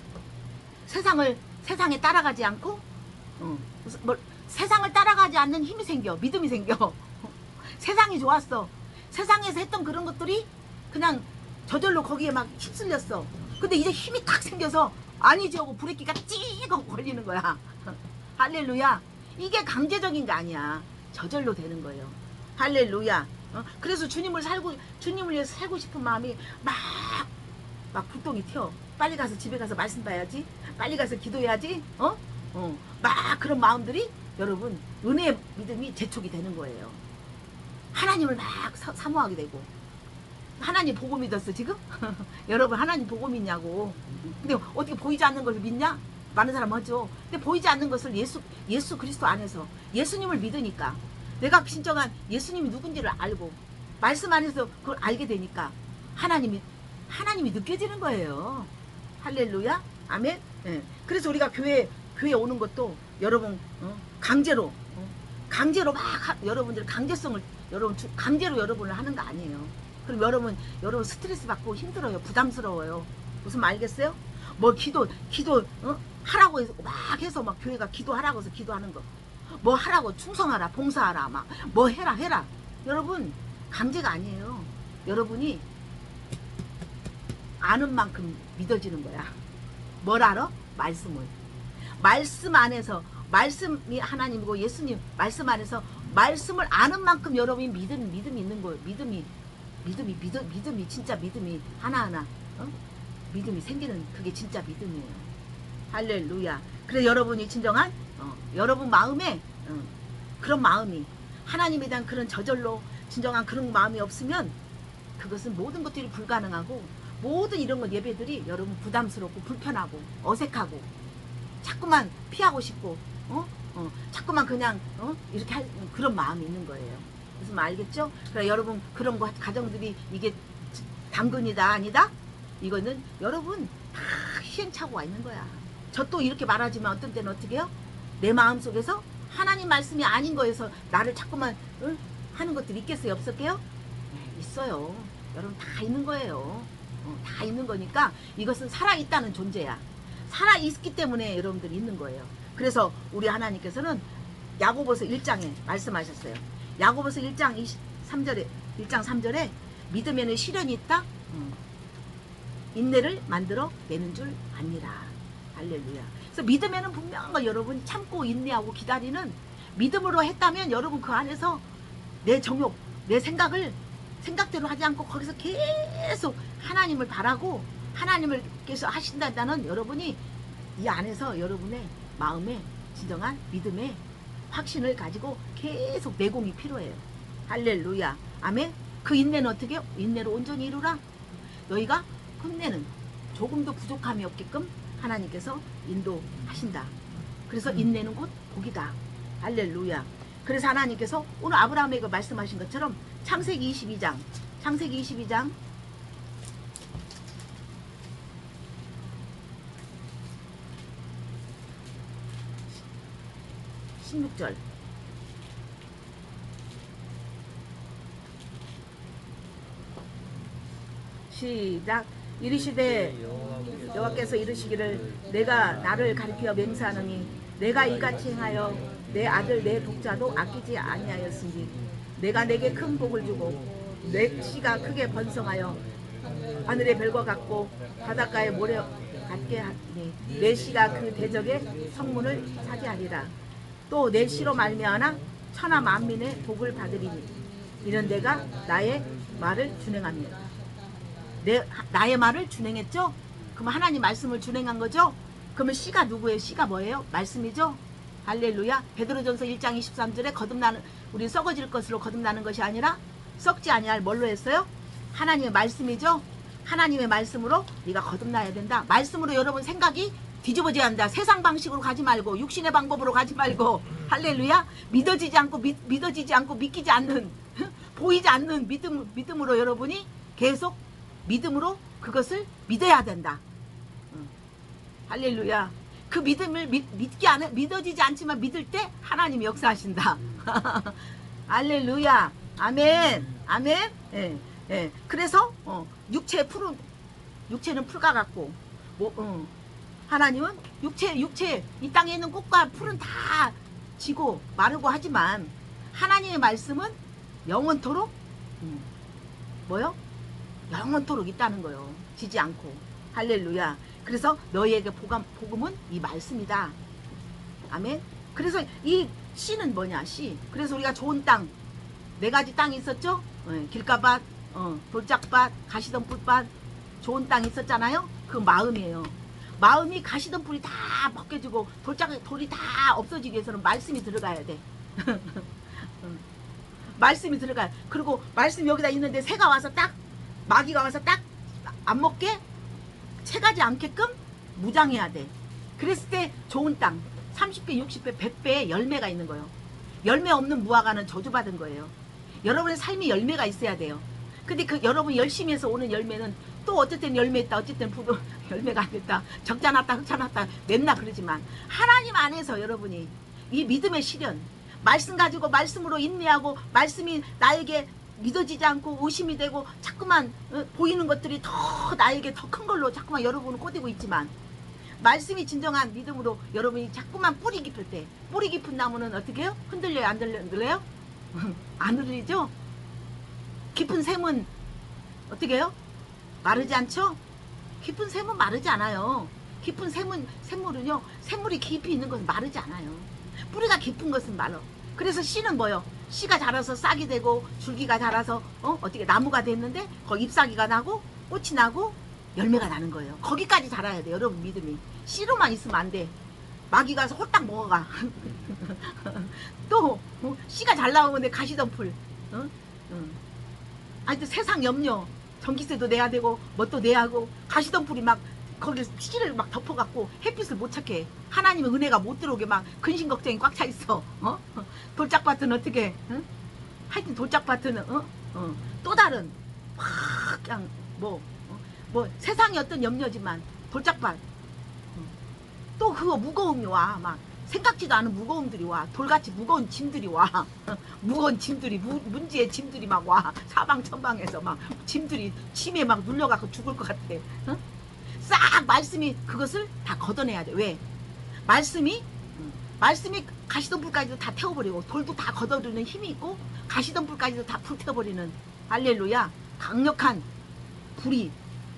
세상에 따라가지 않고 세상을 따라가지 않는 힘이 생겨. 믿음이 생겨. 세상이 좋았어. 세상에서 했던 그런 것들이 그냥 저절로 거기에 막 휩쓸렸어. 근데 이제 힘이 딱 생겨서 아니지 하고 브레이크가 찌익 하고 걸리는 거야. 할렐루야. 이게 강제적인 게 아니야. 저절로 되는 거예요. 할렐루야. 그래서 주님을 위해서 살고 싶은 마음이 막 불똥이 튀어. 빨리 가서 집에 가서 말씀 봐야지. 빨리 가서 기도해야지. 막 그런 마음들이 여러분 은혜의 믿음이 재촉이 되는 거예요. 하나님을 막 사모하게 되고. 하나님 보고 믿었어 지금? 여러분 하나님 보고 믿냐고. 근데 어떻게 보이지 않는 걸 믿냐? 많은 사람 하죠. 근데 보이지 않는 것을 예수 그리스도 안에서 예수님을 믿으니까 내가 진정한 예수님이 누군지를 알고 말씀 안에서 그걸 알게 되니까 하나님이 느껴지는 거예요. 할렐루야. 아멘. 네. 그래서 우리가 교회에 오는 것도 여러분 강제로 막 여러분들 강제성을 강제로 여러분을 하는 거 아니에요. 그럼 여러분 스트레스 받고 힘들어요. 부담스러워요. 무슨 말 알겠어요? 뭐 기도 하라고 해서 막 해서 막 교회가 기도하라고 해서 기도하는 거. 뭐 하라고 충성하라 봉사하라 막 뭐 해라. 여러분 강제가 아니에요. 여러분이 아는 만큼 믿어지는 거야. 뭘 알아? 말씀을. 말씀 안에서 말씀이 하나님이고 예수님 말씀 안에서 말씀을 아는 만큼 여러분이 믿음이 있는 거예요. 믿음이 진짜 믿음이 하나하나 믿음이 생기는 그게 진짜 믿음이에요. 할렐루야. 그래서 여러분이 진정한 여러분 마음에 그런 마음이 하나님에 대한 그런 저절로 진정한 그런 마음이 없으면 그것은 모든 것들이 불가능하고 모든 이런 것 예배들이 여러분 부담스럽고 불편하고 어색하고 자꾸만 피하고 싶고 자꾸만 그냥 이렇게 할 그런 마음이 있는 거예요. 무슨 말 알겠죠? 그러니까 여러분 그런 거 가정들이 이게 당근이다 아니다? 이거는 여러분 다 시행착오가 있는 거야. 저 또 이렇게 말하지만 어떤 때는 어떻게 해요? 내 마음속에서 하나님 말씀이 아닌 거에서 나를 자꾸만 하는 것들이 있겠어요? 없을게요? 네, 있어요. 여러분 다 있는 거예요. 다 있는 거니까 이것은 살아있다는 존재야. 살아있기 때문에 여러분들이 있는 거예요. 그래서 우리 하나님께서는 야고보서 1장에 말씀하셨어요. 야고보서 1장 3절에 믿음에는 시련이 있다. 인내를 만들어 내는 줄 아니라. 할렐루야. 그래서 믿음에는 분명한 거 여러분 참고 인내하고 기다리는 믿음으로 했다면 여러분 그 안에서 내 정욕, 내 생각대로 하지 않고 거기서 계속 하나님을 바라고 하나님을께서 하신다는 여러분이 이 안에서 여러분의 마음에 진정한 믿음의 확신을 가지고 계속 내공이 필요해요. 할렐루야. 아멘. 그 인내는 어떻게 해요? 인내로 온전히 이루라. 너희가 흠내는 조금도 부족함이 없게끔 하나님께서 인도하신다. 그래서 인내는 곧 복이다. 할렐루야. 그래서 하나님께서 오늘 아브라함에게 말씀하신 것처럼 창세기 22장 16절 시작. 이르시되 여호와께서 이르시기를 내가 나를 가리켜 맹세하노니 내가 이같이 행하여 내 아들 내 독자도 아끼지 아니하였으니 내가 내게 큰 복을 주고 내 씨가 크게 번성하여 하늘의 별과 같고 바닷가의 모래 같게 하니 내 씨가 그 대적의 성문을 차지하리라. 또 내 씨로 말미암아 천하 만민의 복을 받으리니 이는 내가 나의 말을 준행합니다. 나의 말을 준행했죠? 그럼 하나님 말씀을 준행한 거죠? 그러면 씨가 누구예요? 씨가 뭐예요? 말씀이죠? 할렐루야. 베드로전서 1장 23절에 거듭나는 우리 썩어질 것으로 거듭나는 것이 아니라 썩지 아니할 뭘로 했어요? 하나님의 말씀이죠? 하나님의 말씀으로 네가 거듭나야 된다. 말씀으로 여러분 생각이 뒤집어져야 한다. 세상 방식으로 가지 말고 육신의 방법으로 가지 말고 할렐루야. 믿어지지 않고 믿기지 않는 보이지 않는 믿음으로 여러분이 계속 믿음으로 그것을 믿어야 된다. 할렐루야. 그 믿음을 믿어지지 않지만 믿을 때 하나님이 역사하신다. 할렐루야. 아멘. 아멘. 예. 예. 그래서 육체는 풀과 같고 하나님은 육체 이 땅에 있는 꽃과 풀은 다 지고 마르고 하지만 하나님의 말씀은 영원토록 뭐요? 영원토록 있다는 거요. 지지 않고. 할렐루야. 그래서 너희에게 복음은 이 말씀이다. 아멘. 그래서 이 씨는 뭐냐? 씨. 그래서 우리가 좋은 땅 4가지 땅이 있었죠? 길가밭, 돌짝밭, 가시덤불밭, 좋은 땅이 있었잖아요. 그 마음이에요. 마음이 가시덤불이 다 벗겨지고 돌이 다 없어지기 위해서는 말씀이 들어가야 돼. 말씀이 들어가요. 그리고 말씀 여기다 있는데 새가 와서 딱 마귀가 와서 딱 안 먹게 채가지 않게끔 무장해야 돼. 그랬을 때 좋은 땅 30배, 60배, 100배의 열매가 있는 거예요. 열매 없는 무화과는 저주받은 거예요. 여러분의 삶이 열매가 있어야 돼요. 근데 그 여러분 열심히 해서 오는 열매는 또 어쨌든 열매 있다, 어쨌든 열매가 안 됐다, 적자 났다, 흑자 났다, 맵나 그러지만 하나님 안에서 여러분이 이 믿음의 시련, 말씀 가지고 말씀으로 인내하고 말씀이 나에게 믿어지지 않고 의심이 되고 자꾸만 보이는 것들이 더 나에게 더 큰 걸로 자꾸만 여러분은 꼬대고 있지만 말씀이 진정한 믿음으로 여러분이 자꾸만 뿌리 깊을 때 뿌리 깊은 나무는 어떻게 해요? 흔들려요? 안 흔들려요? 안 흔들리죠? 깊은 샘은 어떻게 해요? 마르지 않죠? 깊은 샘은 마르지 않아요. 깊은 샘물은요, 샘물이 깊이 있는 것은 마르지 않아요. 뿌리가 깊은 것은 말어. 그래서 씨는 뭐요? 씨가 자라서 싹이 되고 줄기가 자라서 어떻게 나무가 됐는데 거기 잎사귀가 나고 꽃이 나고 열매가 나는 거예요. 거기까지 자라야 돼. 여러분 믿음이 씨로만 있으면 안 돼. 마귀가 홀딱 먹어가. 또 씨가 잘 나오면 내 가시덤불. 아니 세상 염려, 전기세도 내야 되고 뭣도 내야 하고 가시덤불이 막 거기 씨를 막 덮어갖고 햇빛을 못 찾게 하나님의 은혜가 못 들어오게 막 근심 걱정이 꽉 차 있어. 돌짝밭은 어떻게? 하여튼 돌짝밭은 또 다른 막 그냥 뭐 세상의 어떤 염려지만 돌짝밭 또 그거 무거움이 와. 막 생각지도 않은 무거움들이 와. 돌같이 무거운 짐들이 와. 무거운 짐들이 문지의 짐들이 막 와. 사방천방에서 막 짐들이 침에 막 눌려갖고 죽을 것 같아. 싹 말씀이 그것을 다 걷어내야 돼. 왜? 말씀이 가시덤불까지도 다 태워버리고 돌도 다 걷어들이는 힘이 있고 가시덤불까지도 다 불태워버리는 할렐루야 강력한 불이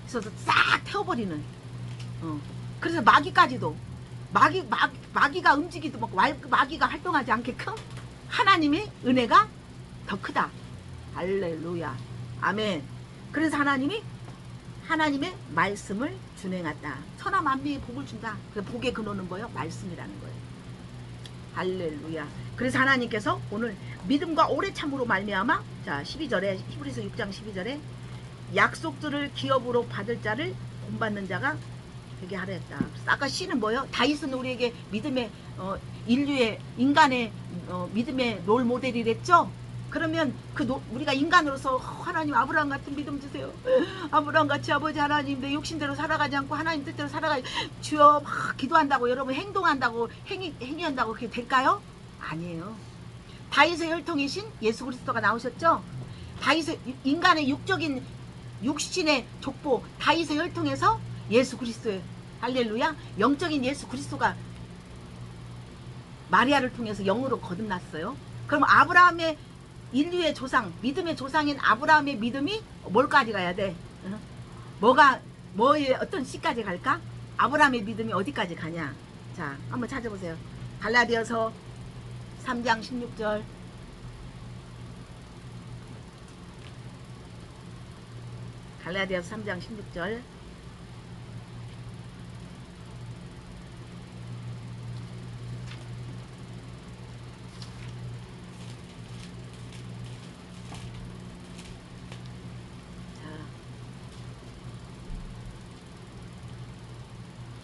있어서 싹 태워버리는 그래서 마귀까지도 마귀가 움직이도 먹고 마귀가 활동하지 않게끔 하나님의 은혜가 더 크다. 할렐루야 아멘. 그래서 하나님의 말씀을 준행한다. 천하 만민의 복을 준다. 그 복의 근원은 뭐예요? 말씀이라는 거예요. 할렐루야. 그래서 하나님께서 오늘 믿음과 오래 참으로 말미암아 자 12절에 히브리서 6장 12절에 약속들을 기업으로 받을 자를 본받는 자가 되게 하려 했다. 아까 씨는 뭐예요? 다윗은 우리에게 믿음의 인류의 인간의 믿음의 롤 모델이랬죠. 그러면 우리가 인간으로서 하나님 아브라함 같은 믿음 주세요. 아브라함 같이 아버지 하나님 내 욕심대로 살아가지 않고 하나님 뜻대로 살아가지 주여 막 기도한다고 여러분 행동한다고 행위한다고 그게 될까요? 아니에요. 다윗의 혈통이신 예수 그리스도가 나오셨죠. 다윗의 인간의 육적인 육신의 족보 다윗의 혈통에서 예수 그리스도의 할렐루야 영적인 예수 그리스도가 마리아를 통해서 영으로 거듭났어요. 그럼 아브라함의 인류의 조상 믿음의 조상인 아브라함의 믿음이 뭘까지 가야 돼? 뭐의 어떤 씨까지 갈까? 아브라함의 믿음이 어디까지 가냐? 자 한번 찾아보세요. 갈라디아서 3장 16절 갈라디아서 3장 16절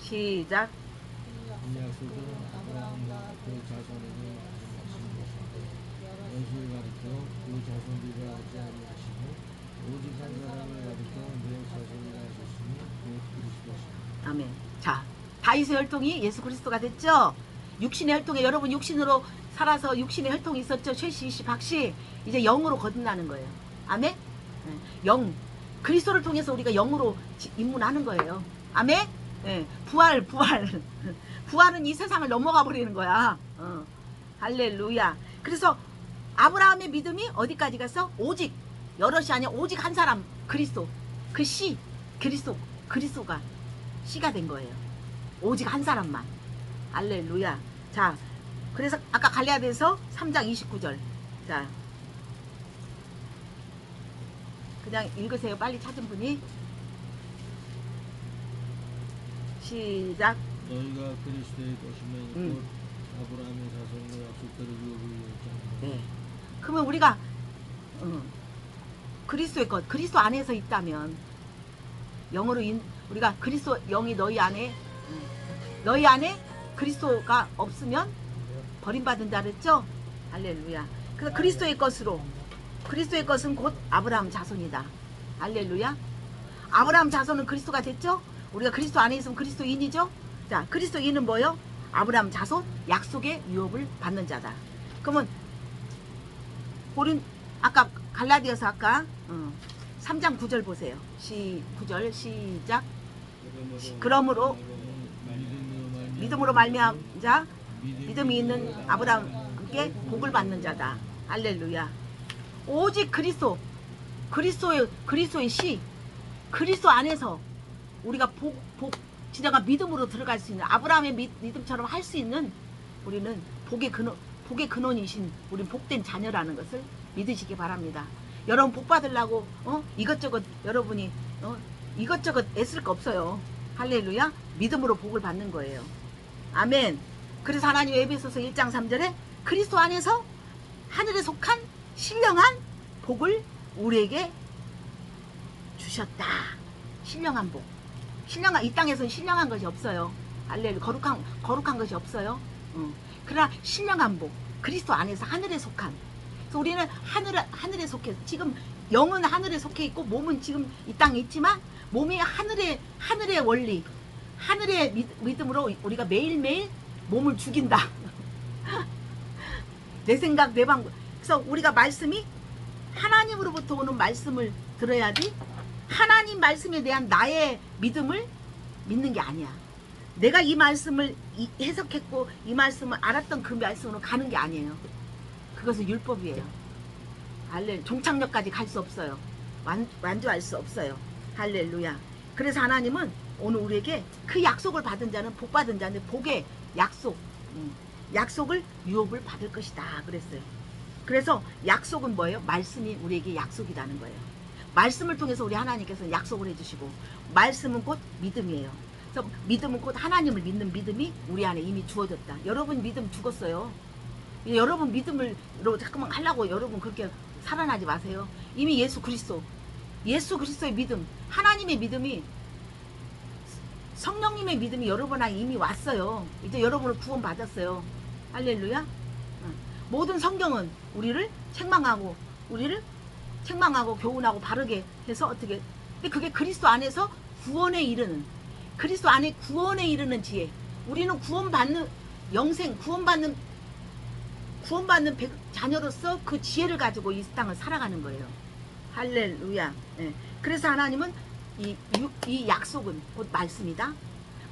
시작. 이 약속은 아브라함과 그 자손에게 하신 것인데 예수를 가리켜 그 자손들이라 하지 아니하시고 오직 한 사람을 가리켜 내 자손이라 하셨으니 곧 그리스도시라. 아멘. 자 다윗의 혈통이 예수 그리스도가 됐죠. 육신의 혈통에 여러분 육신으로 살아서 육신의 혈통이 있었죠. 최씨, 이씨, 박씨. 이제 영으로 거듭나는 거예요. 아멘? 영. 그리스도를 통해서 우리가 영으로 입문하는 거예요. 아멘? 부활. 부활은 이 세상을 넘어가 버리는 거야. 할렐루야. 그래서 아브라함의 믿음이 어디까지 갔어? 오직, 여럿이 아니야. 오직 한 사람, 그리스도. 그 씨, 그리스도가 씨가 된 거예요. 오직 한 사람만. 할렐루야. 자, 그래서 아까 갈라디아서 3장 29절. 자, 그냥 읽으세요. 빨리 찾은 분이. 시작. 너희가 그리스도의 것이면 곧 아브라함의 자손과 약속대로 유업을 이었잖아. 네. 그러면 우리가 그리스도의 것, 그리스도 안에서 있다면 영으로 우리가 그리스도 영이 너희 안에 그리스도가 없으면 버림받은 자 그랬죠? 할렐루야. 그래서 그리스도의 것은 곧 아브라함 자손이다. 할렐루야. 아브라함 자손은 그리스도가 됐죠? 우리가 그리스도 안에 있으면 그리스도인이죠? 자, 그리스도인은 뭐요? 아브라함 자손, 약속의 유업을 받는 자다. 그러면 우린 아까 갈라디아서 아까 3장 9절 보세요. 9절 시작. 그러므로 믿음으로 말미암은 자, 믿음이 있는 아브라함께 복을 받는 자다. 할렐루야. 오직 그리스도의 씨, 그리스도 안에서 우리가 진짜가 믿음으로 들어갈 수 있는, 아브라함의 믿음처럼 할 수 있는, 우리는 복의 근원이신 우리 복된 자녀라는 것을 믿으시기 바랍니다. 여러분 복 받으려고 이것저것 여러분이 이것저것 애쓸 거 없어요. 할렐루야. 믿음으로 복을 받는 거예요. 아멘. 그래서 하나님 에베소서 1장 3절에 그리스도 안에서 하늘에 속한 신령한 복을 우리에게 주셨다. 신령한 복. 이 땅에서는 신령한 것이 없어요. 할렐루야. 거룩한 것이 없어요. 그러나 신령한 복, 그리스도 안에서 하늘에 속한. 그래서 우리는 하늘에 속해, 지금 영은 하늘에 속해 있고 몸은 지금 이 땅에 있지만 몸이 하늘의 원리, 하늘의 믿음으로 우리가 매일매일 몸을 죽인다. 내 생각, 내 방법. 그래서 우리가 말씀이 하나님으로부터 오는 말씀을 들어야지, 하나님 말씀에 대한 나의 믿음을 믿는 게 아니야. 내가 이 말씀을 해석했고 이 말씀을 알았던 그 말씀으로 가는 게 아니에요. 그것은 율법이에요. 할렐루야. 종착역까지 갈 수 없어요. 완주할 수 없어요. 할렐루야. 그래서 하나님은 오늘 우리에게 그 약속을 받은 자는 복 받은 자인데, 복의 약속을 유업을 받을 것이다 그랬어요. 그래서 약속은 뭐예요? 말씀이 우리에게 약속이라는 거예요. 말씀을 통해서 우리 하나님께서 약속을 해주시고, 말씀은 곧 믿음이에요. 그래서 믿음은 곧 하나님을 믿는 믿음이 우리 안에 이미 주어졌다. 여러분 믿음 죽었어요. 여러분 믿음으로 자꾸만 하려고 여러분 그렇게 살아나지 마세요. 이미 예수 그리스도의 믿음, 하나님의 믿음이, 성령님의 믿음이 여러분 안에 이미 왔어요. 이제 여러분을 구원 받았어요. 할렐루야. 모든 성경은 우리를 책망하고 교훈하고 바르게 해서 어떻게, 근데 그게 그리스도 안에서 구원에 이르는 지혜. 우리는 구원받는 영생, 구원받는 자녀로서 그 지혜를 가지고 이 땅을 살아가는 거예요. 할렐루야. 네. 그래서 하나님은 이 약속은 곧 말씀이다.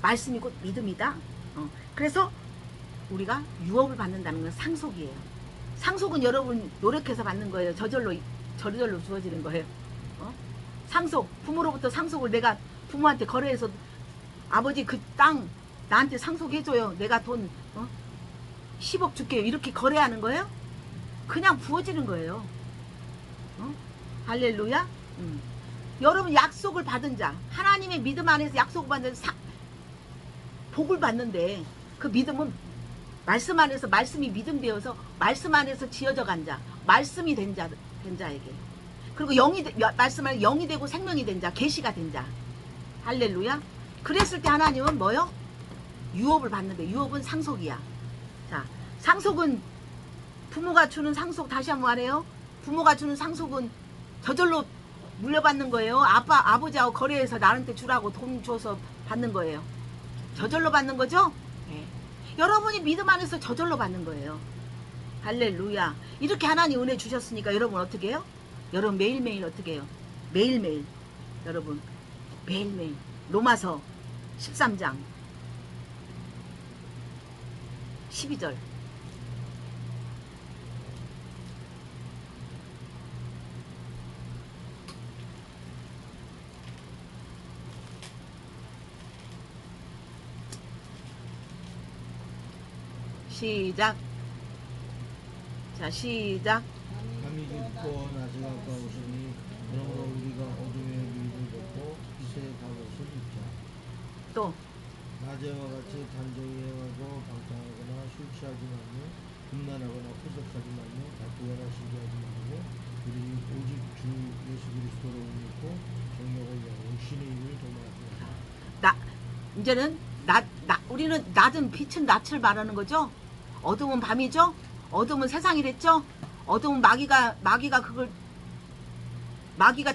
말씀이 곧 믿음이다. 그래서 우리가 유업을 받는다는 건 상속이에요. 상속은 여러분 노력해서 받는 거예요. 저절로 주어지는 거예요. 상속, 부모로부터 상속을 내가 부모한테 거래해서, 아버지 그 땅 나한테 상속해줘요. 내가 돈 10억 줄게요. 이렇게 거래하는 거예요? 그냥 부어지는 거예요. 할렐루야. 여러분 약속을 받은 자, 하나님의 믿음 안에서 약속을 받는 복을 받는데, 그 믿음은 말씀 안에서, 말씀이 믿음 되어서 말씀 안에서 지어져 간 자, 말씀이 된 자에게, 그리고 말씀 안에 영이 되고 생명이 된 자, 계시가 된 자. 할렐루야. 그랬을 때 하나님은 뭐요? 유업을 받는데, 유업은 상속이야. 자, 상속은 부모가 주는 상속, 다시 한번 말해요. 부모가 주는 상속은 저절로 물려받는 거예요. 아버지하고 거래해서 나한테 주라고 돈 줘서 받는 거예요. 저절로 받는 거죠? 네. 여러분이 믿음 안에서 저절로 받는 거예요. 할렐루야. 이렇게 하나님 은혜 주셨으니까 여러분 어떻게 해요? 여러분 매일매일 어떻게 해요? 매일매일 여러분 매일매일 로마서 13장 12절 시작. 자 시작. 밤이 깊고 낮이 가까우시니 그러므로 우리가 어둠의 미를 벗고 빛의 갑옷을 입자. 또 낮에와 같이 단정히 행하고 방탕하거나 술 취하지 말며 음란하거나 포석하지 말며 다투거나 시기하지 말고 우리 오직 주 예수 그리스도로 믿고 정력을 위하여 신의 일을 도모하자. 나 이제는 우리는 낮은 빛은 낯을 말하는 거죠. 어둠은 밤이죠. 어둠은 세상이랬죠. 어둠은 마귀가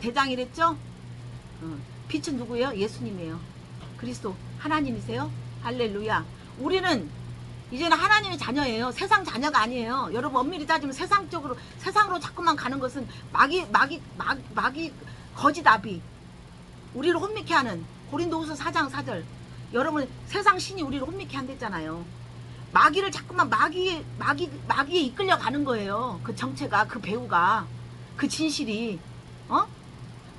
대장이랬죠. 빛은 누구예요? 예수님이에요. 그리스도 하나님이세요. 할렐루야. 우리는 이제는 하나님의 자녀예요. 세상 자녀가 아니에요. 여러분 엄밀히 따지면 세상으로 자꾸만 가는 것은 마귀 거짓아비 우리를 혼미케 하는 고린도후서 4장 4절. 여러분 세상 신이 우리를 혼미케 한댔잖아요. 마귀를 자꾸만 마귀에 이끌려 가는 거예요. 그 정체가, 그 배우가, 그 진실이,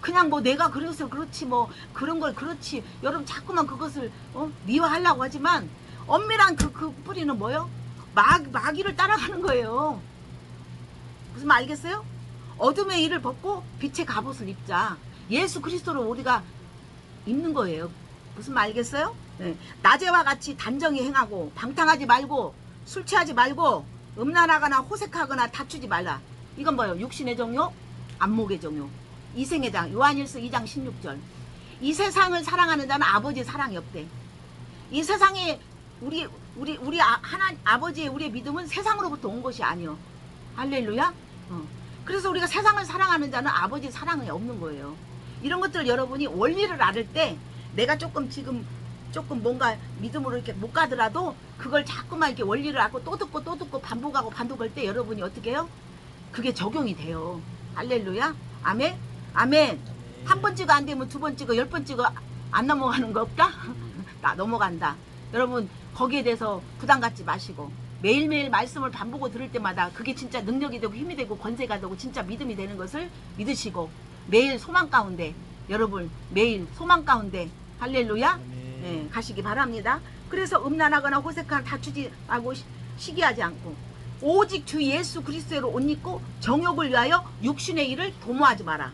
그냥 뭐 내가 그래서 그렇지, 뭐 그런 걸 그렇지. 여러분 자꾸만 그것을 미화하려고 하지만 엄밀한 그 뿌리는 뭐요? 마귀를 따라가는 거예요. 무슨 말 알겠어요? 어둠의 일을 벗고 빛의 갑옷을 입자. 예수 그리스도를 우리가 입는 거예요. 무슨 말 알겠어요? 네. 낮에와 같이 단정히 행하고 방탕하지 말고 술 취하지 말고 음란하거나 호색하거나 다투지 말라. 이건 뭐예요? 육신의 정욕, 안목의 정욕. 이생의 장, 요한일서 2장 16절. 이 세상을 사랑하는 자는 아버지의 사랑이 없대. 이 세상에 우리 아버지의 우리의 믿음은 세상으로부터 온 것이 아니요. 할렐루야. 그래서 우리가 세상을 사랑하는 자는 아버지의 사랑이 없는 거예요. 이런 것들 여러분이 원리를 알을 때 내가 조금 뭔가 믿음으로 이렇게 못 가더라도 그걸 자꾸만 이렇게 원리를 알고 또 듣고 반복하고 반복할 때 여러분이 어떻게 해요? 그게 적용이 돼요. 할렐루야. 아멘. 아멘. 한 번 찍어 안 되면 두 번 찍어 10번 찍어 안 넘어가는 거 없다? 나 넘어간다. 여러분 거기에 대해서 부담 갖지 마시고 매일매일 말씀을 반복으로 들을 때마다 그게 진짜 능력이 되고 힘이 되고 권세가 되고 진짜 믿음이 되는 것을 믿으시고 매일 소망 가운데 여러분 매일 소망 가운데 할렐루야. 네, 가시기 바랍니다. 그래서 음란하거나 호색하거나 다투지 말고 시기하지 않고 오직 주 예수 그리스도로 옷 입고 정욕을 위하여 육신의 일을 도모하지 마라.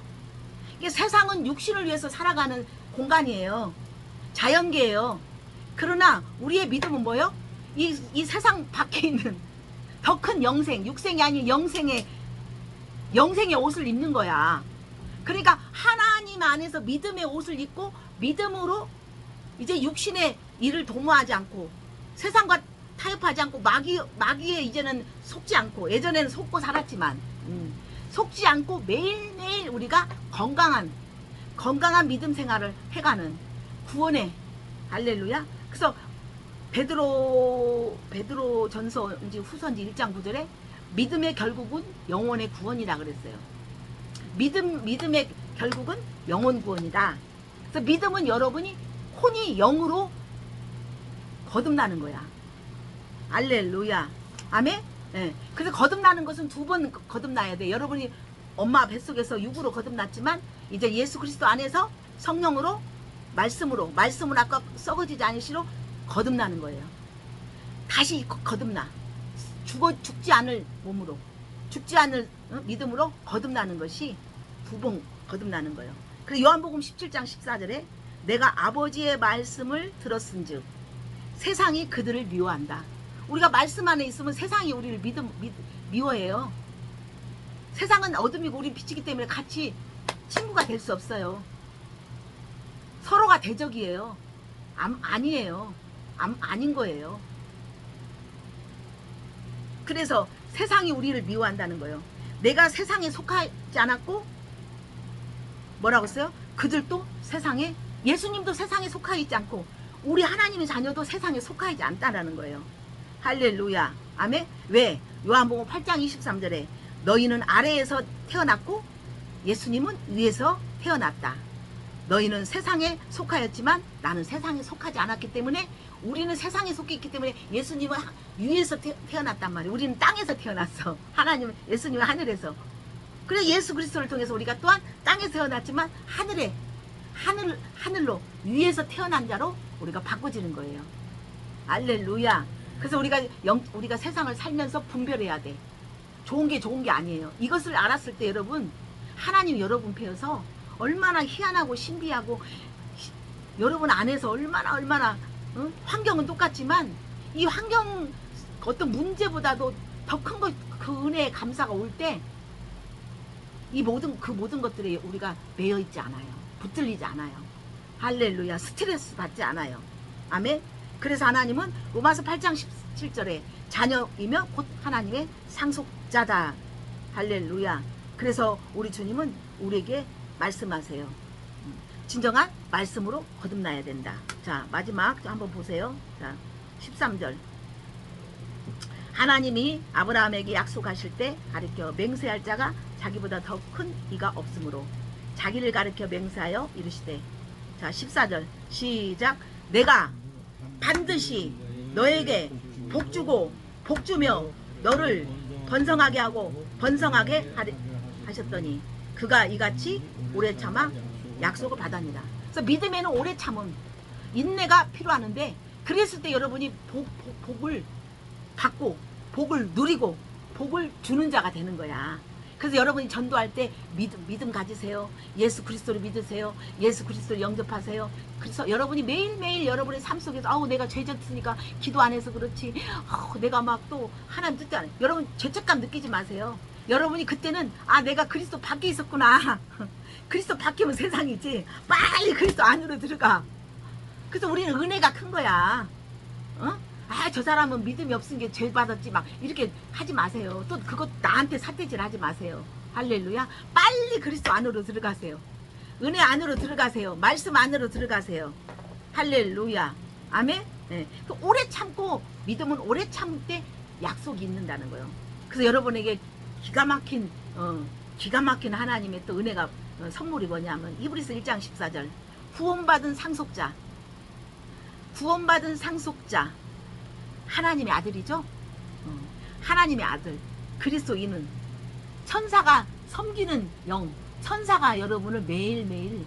이게 세상은 육신을 위해서 살아가는 공간이에요. 자연계예요. 그러나 우리의 믿음은 뭐예요? 이 세상 밖에 있는 더 큰 영생, 육생이 아닌 영생의 옷을 입는 거야. 그러니까 하나님 안에서 믿음의 옷을 입고 믿음으로 이제 육신의 일을 도모하지 않고 세상과 타협하지 않고 마귀에 이제는 속지 않고 예전에는 속고 살았지만 속지 않고 매일매일 우리가 건강한 믿음 생활을 해가는 구원의 할렐루야. 그래서 베드로 전서인지 후서인지 1장 9절에 믿음의 결국은 영혼의 구원이라 그랬어요. 믿음의 결국은 영혼 구원이다. 그래서 믿음은 여러분이 혼이 영으로 거듭나는 거야. 할렐루야. 아멘. 네. 그래서 거듭나는 것은 2번 거듭나야 돼. 여러분이 엄마 뱃속에서 육으로 거듭났지만 이제 예수 그리스도 안에서 성령으로 말씀으로 아까 썩어지지 않으시로 거듭나는 거예요. 다시 거듭나. 죽지 않을 몸으로 죽지 않을 믿음으로 거듭나는 것이 2번 거듭나는 거예요. 그리고 요한복음 17장 14절에 내가 아버지의 말씀을 들었은즉 세상이 그들을 미워한다. 우리가 말씀 안에 있으면 세상이 우리를 미워해요. 세상은 어둠이고 우리 빛이기 때문에 같이 친구가 될 수 없어요. 서로가 대적이에요. 아니에요. 아닌 거예요. 그래서 세상이 우리를 미워한다는 거예요. 내가 세상에 속하지 않았고 뭐라고 했어요? 그들도 세상에 예수님도 세상에 속하 있지 않고 우리 하나님의 자녀도 세상에 속하 있지 않다라는 거예요. 할렐루야. 아멘. 왜? 요한복음 8장 23절에 너희는 아래에서 태어났고 예수님은 위에서 태어났다. 너희는 세상에 속하였지만 나는 세상에 속하지 않았기 때문에, 우리는 세상에 속해 있기 때문에 예수님은 위에서 태어났단 말이에요. 우리는 땅에서 태어났어. 하나님은, 예수님은 하늘에서. 그래 예수 그리스도를 통해서 우리가 또한 땅에서 태어났지만 하늘로 위에서 태어난 자로 우리가 바꿔지는 거예요. 할렐루야. 그래서 우리가 세상을 살면서 분별해야 돼. 좋은 게 아니에요. 이것을 알았을 때 여러분, 하나님 여러분 배워서 얼마나 희한하고 신비하고, 여러분 안에서 얼마나 환경은 똑같지만 이 환경 어떤 문제보다도 더 큰 것, 그 은혜의 감사가 올 때 이 모든 것들에 우리가 매여 있지 않아요. 붙들리지 않아요. 할렐루야. 스트레스 받지 않아요. 아멘. 그래서 하나님은 로마서 8장 17절에 자녀이며 곧 하나님의 상속자다. 할렐루야. 그래서 우리 주님은 우리에게 말씀하세요. 진정한 말씀으로 거듭나야 된다. 자, 마지막 한번 보세요. 자, 13절. 하나님이 아브라함에게 약속하실 때 가르쳐 맹세할 자가 자기보다 더 큰 이가 없으므로 자기를 가르쳐 맹세하여 이르시되. 자, 14절 시작. 내가 반드시 너에게 복주고 복주며 너를 번성하게 하고 번성하게 하셨더니 그가 이같이 오래 참아 약속을 받았느니라. 그래서 믿음에는 오래 참음, 인내가 필요하는데, 그랬을 때 여러분이 복을 받고 복을 누리고 복을 주는 자가 되는 거야. 그래서 여러분이 전도할 때 믿음 가지세요. 예수 그리스도를 믿으세요. 예수 그리스도를 영접하세요. 그래서 여러분이 매일매일 여러분의 삶 속에서 아우 내가 죄 졌으니까 기도 안 해서 그렇지, 내가 막 또 하나님 뜻대로 안 해. 여러분 죄책감 느끼지 마세요. 여러분이 그때는 아 내가 그리스도 밖에 있었구나. 그리스도 밖이면 세상이지. 빨리 그리스도 안으로 들어가. 그래서 우리는 은혜가 큰 거야. 아, 저 사람은 믿음이 없은 게 죄 받았지 막 이렇게 하지 마세요. 또 그것 나한테 삿대질 하지 마세요. 할렐루야. 빨리 그리스도 안으로 들어가세요. 은혜 안으로 들어가세요. 말씀 안으로 들어가세요. 할렐루야. 아멘. 네. 오래 참고, 믿음은 오래 참을 때 약속이 있는다는 거예요. 그래서 여러분에게 기가 막힌 하나님의 또 은혜가 선물이 뭐냐면 히브리서 1장 14절 구원받은 상속자, 하나님의 아들이죠. 하나님의 아들 그리스도인은 천사가 섬기는 영, 천사가 여러분을 매일매일,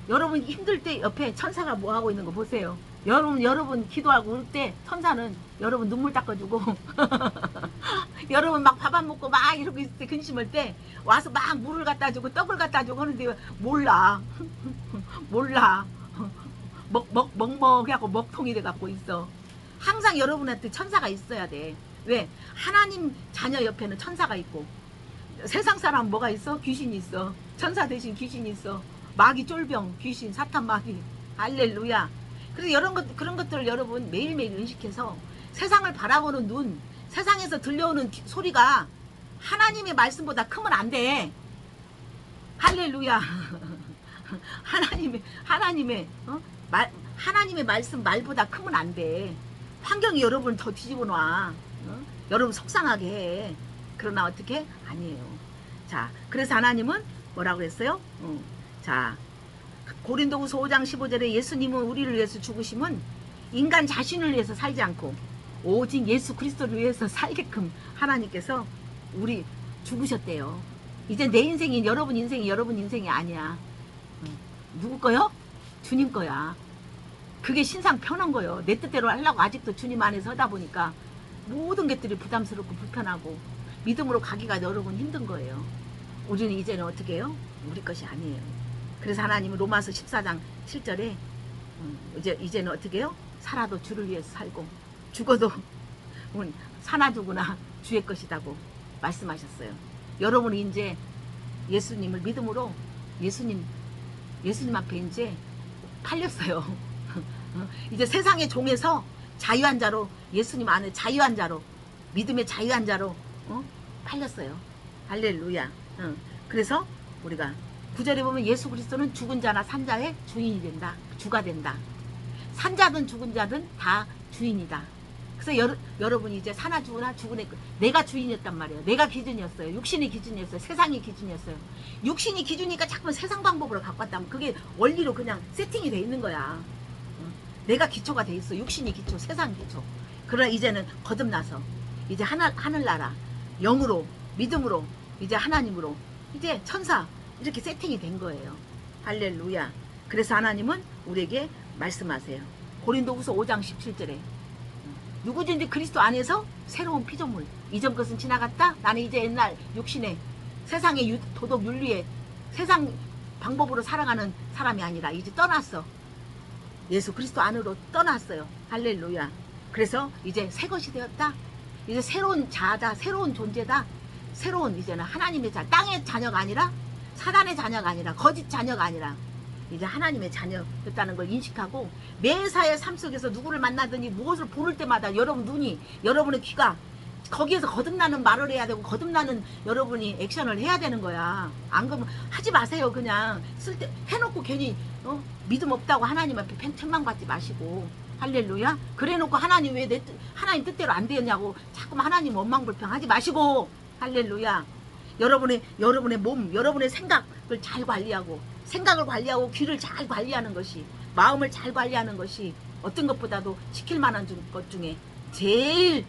여러분 힘들 때 옆에 천사가 뭐 하고 있는 거 보세요. 여러분 기도하고 울 때 천사는 여러분 눈물 닦아주고 여러분 막 밥 안 먹고 막 이러고 있을 때 근심할 때 와서 막 물을 갖다 주고 떡을 갖다 주고 하는데 몰라. 먹먹하고 먹통이 돼갖고 있어. 항상 여러분한테 천사가 있어야 돼. 왜? 하나님 자녀 옆에는 천사가 있고, 세상 사람 뭐가 있어? 귀신이 있어. 천사 대신 귀신이 있어. 마귀 쫄병, 귀신, 사탄 마귀. 할렐루야. 그래서 그런 것들을 여러분 매일매일 인식해서 세상을 바라보는 눈, 세상에서 들려오는 소리가 하나님의 말씀보다 크면 안 돼. 할렐루야. 하나님의 말씀 말보다 크면 안 돼. 환경이 여러분을 더 뒤집어 놔. 여러분 속상하게 해. 그러나 어떻게? 아니에요. 자, 그래서 하나님은 뭐라고 그랬어요? 자, 고린도후서 5장 15절에 예수님은 우리를 위해서 죽으심은 인간 자신을 위해서 살지 않고 오직 예수 그리스도를 위해서 살게끔 하나님께서 우리 죽으셨대요. 이제 내 인생이 여러분 인생이 아니야. 누구 거요? 주님 거야. 그게 신상 편한 거요. 내 뜻대로 하려고 아직도 주님 안에 서다 보니까 모든 것들이 부담스럽고 불편하고 믿음으로 가기가 여러분 힘든 거예요. 우리는 이제는 어떻게 해요? 우리 것이 아니에요. 그래서 하나님은 로마서 14장 7절에 이제는 어떻게 해요? 살아도 주를 위해서 살고 죽어도 사나 죽으나 주의 것이라고 말씀하셨어요. 여러분이 이제 예수님을 믿음으로 예수님 앞에 이제 팔렸어요. 이제 세상의 종에서 자유한 자로, 예수님 안에 자유한 자로, 믿음의 자유한 자로 팔렸어요. 할렐루야. 그래서 우리가 9절에 보면 예수 그리스도는 죽은 자나 산 자의 주인이 된다. 주가 된다. 산 자든 죽은 자든 다 주인이다. 그래서 여러분이 이제 사나 죽으나 죽으나 내가 주인이었단 말이에요. 내가 기준이었어요. 육신이 기준이었어요. 세상이 기준이었어요. 육신이 기준이니까 자꾸 세상 방법으로 갖고 왔다면 그게 원리로 그냥 세팅이 돼 있는 거야. 내가 기초가 돼 있어. 육신이 기초, 세상 기초. 그러나 이제는 거듭나서 이제 하늘나라 영으로 믿음으로 이제 하나님으로 이제 천사 이렇게 세팅이 된 거예요. 할렐루야. 그래서 하나님은 우리에게 말씀하세요. 고린도후서 5장 17절에 누구든지 그리스도 안에서 새로운 피조물. 이전 것은 지나갔다. 나는 이제 옛날 육신의 세상의 도덕 윤리에 세상 방법으로 살아가는 사람이 아니라 이제 떠났어. 예수 그리스도 안으로 떠났어요. 할렐루야. 그래서 이제 새 것이 되었다. 이제 새로운 자아다. 새로운 존재다. 새로운 이제는 하나님의 자, 땅의 자녀가 아니라 사단의 자녀가 아니라 거짓 자녀가 아니라 이제 하나님의 자녀였다는 걸 인식하고 매사의 삶 속에서 누구를 만나더니 무엇을 보를 때마다 여러분 눈이 여러분의 귀가 거기에서 거듭나는 말을 해야 되고 거듭나는 여러분이 액션을 해야 되는 거야. 안 그러면 하지 마세요. 그냥 쓸 때 해놓고 괜히 믿음 없다고 하나님 앞에 팽창받지 마시고 할렐루야. 그래놓고 하나님 왜 하나님 뜻대로 안 되냐고 자꾸만 하나님 원망불평하지 마시고 할렐루야. 여러분의 몸, 여러분의 생각을 잘 관리하고 생각을 관리하고 귀를 잘 관리하는 것이 마음을 잘 관리하는 것이 어떤 것보다도 지킬 만한 것 중에 제일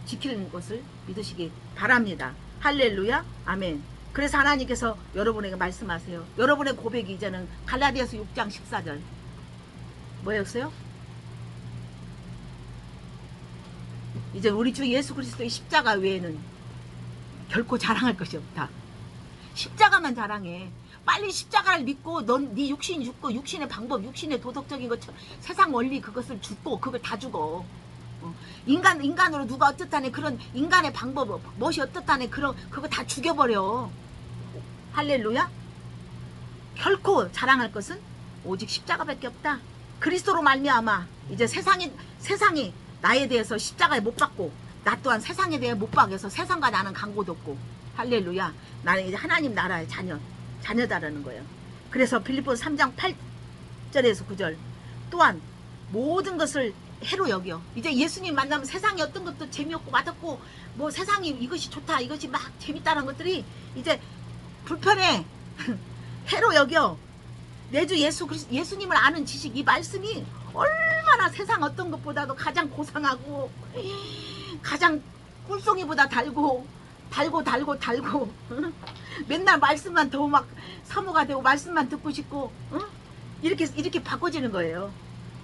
지키는 것을 믿으시기 바랍니다. 할렐루야. 아멘. 그래서 하나님께서 여러분에게 말씀하세요. 여러분의 고백이 이제는 갈라디아서 6장 14절 뭐였어요? 이제 우리 주 예수 그리스도의 십자가 외에는 결코 자랑할 것이 없다. 십자가만 자랑해. 빨리 십자가를 믿고 네 육신이 죽고 육신의 방법, 육신의 도덕적인 것, 세상 원리 그것을 죽고 그걸 다 죽어. 인간으로 누가 어떻다네 그런 인간의 방법, 무엇이 어떻다네 그거 다 죽여버려. 할렐루야. 결코 자랑할 것은 오직 십자가밖에 없다. 그리스도로 말미암아 이제 세상이 나에 대해서 십자가에 못 박고 나 또한 세상에 대해 못 박여서 세상과 나는 간고도 없고 할렐루야. 나는 이제 하나님 나라의 자녀다라는 거예요. 그래서 빌립보서 3장 8절에서 9절 또한 모든 것을 해로 여겨. 이제 예수님 만나면 세상에 어떤 것도 재미없고 맛없고 뭐 세상이 이것이 좋다 이것이 막 재밌다는 것들이 이제 불편해. 해로 여겨. 내 주 예수님을 아는 지식 이 말씀이 얼마나 세상 어떤 것보다도 가장 고상하고 가장 꿀송이보다 달고 맨날 말씀만 더 막 사모가 되고 말씀만 듣고 싶고 이렇게 바꿔지는 거예요.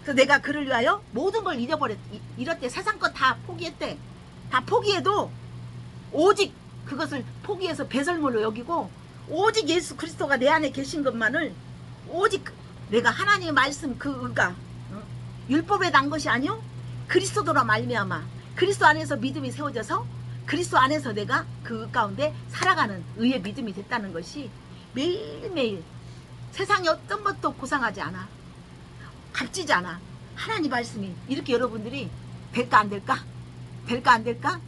그래서 내가 그를 위하여 모든 걸 잃었대. 세상 것 다 포기했대. 다 포기해도 오직 그것을 포기해서 배설물로 여기고 오직 예수 그리스도가 내 안에 계신 것만을 오직 내가 하나님의 말씀 그 의가 율법에 난 것이 아니요 그리스도로 말미암아 그리스도 안에서 믿음이 세워져서 그리스도 안에서 내가 그 가운데 살아가는 의의 믿음이 됐다는 것이 매일매일 세상에 어떤 것도 고상하지 않아. 값지지 않아. 하나님 말씀이 이렇게 여러분들이 될까 안 될까? 될까 안 될까?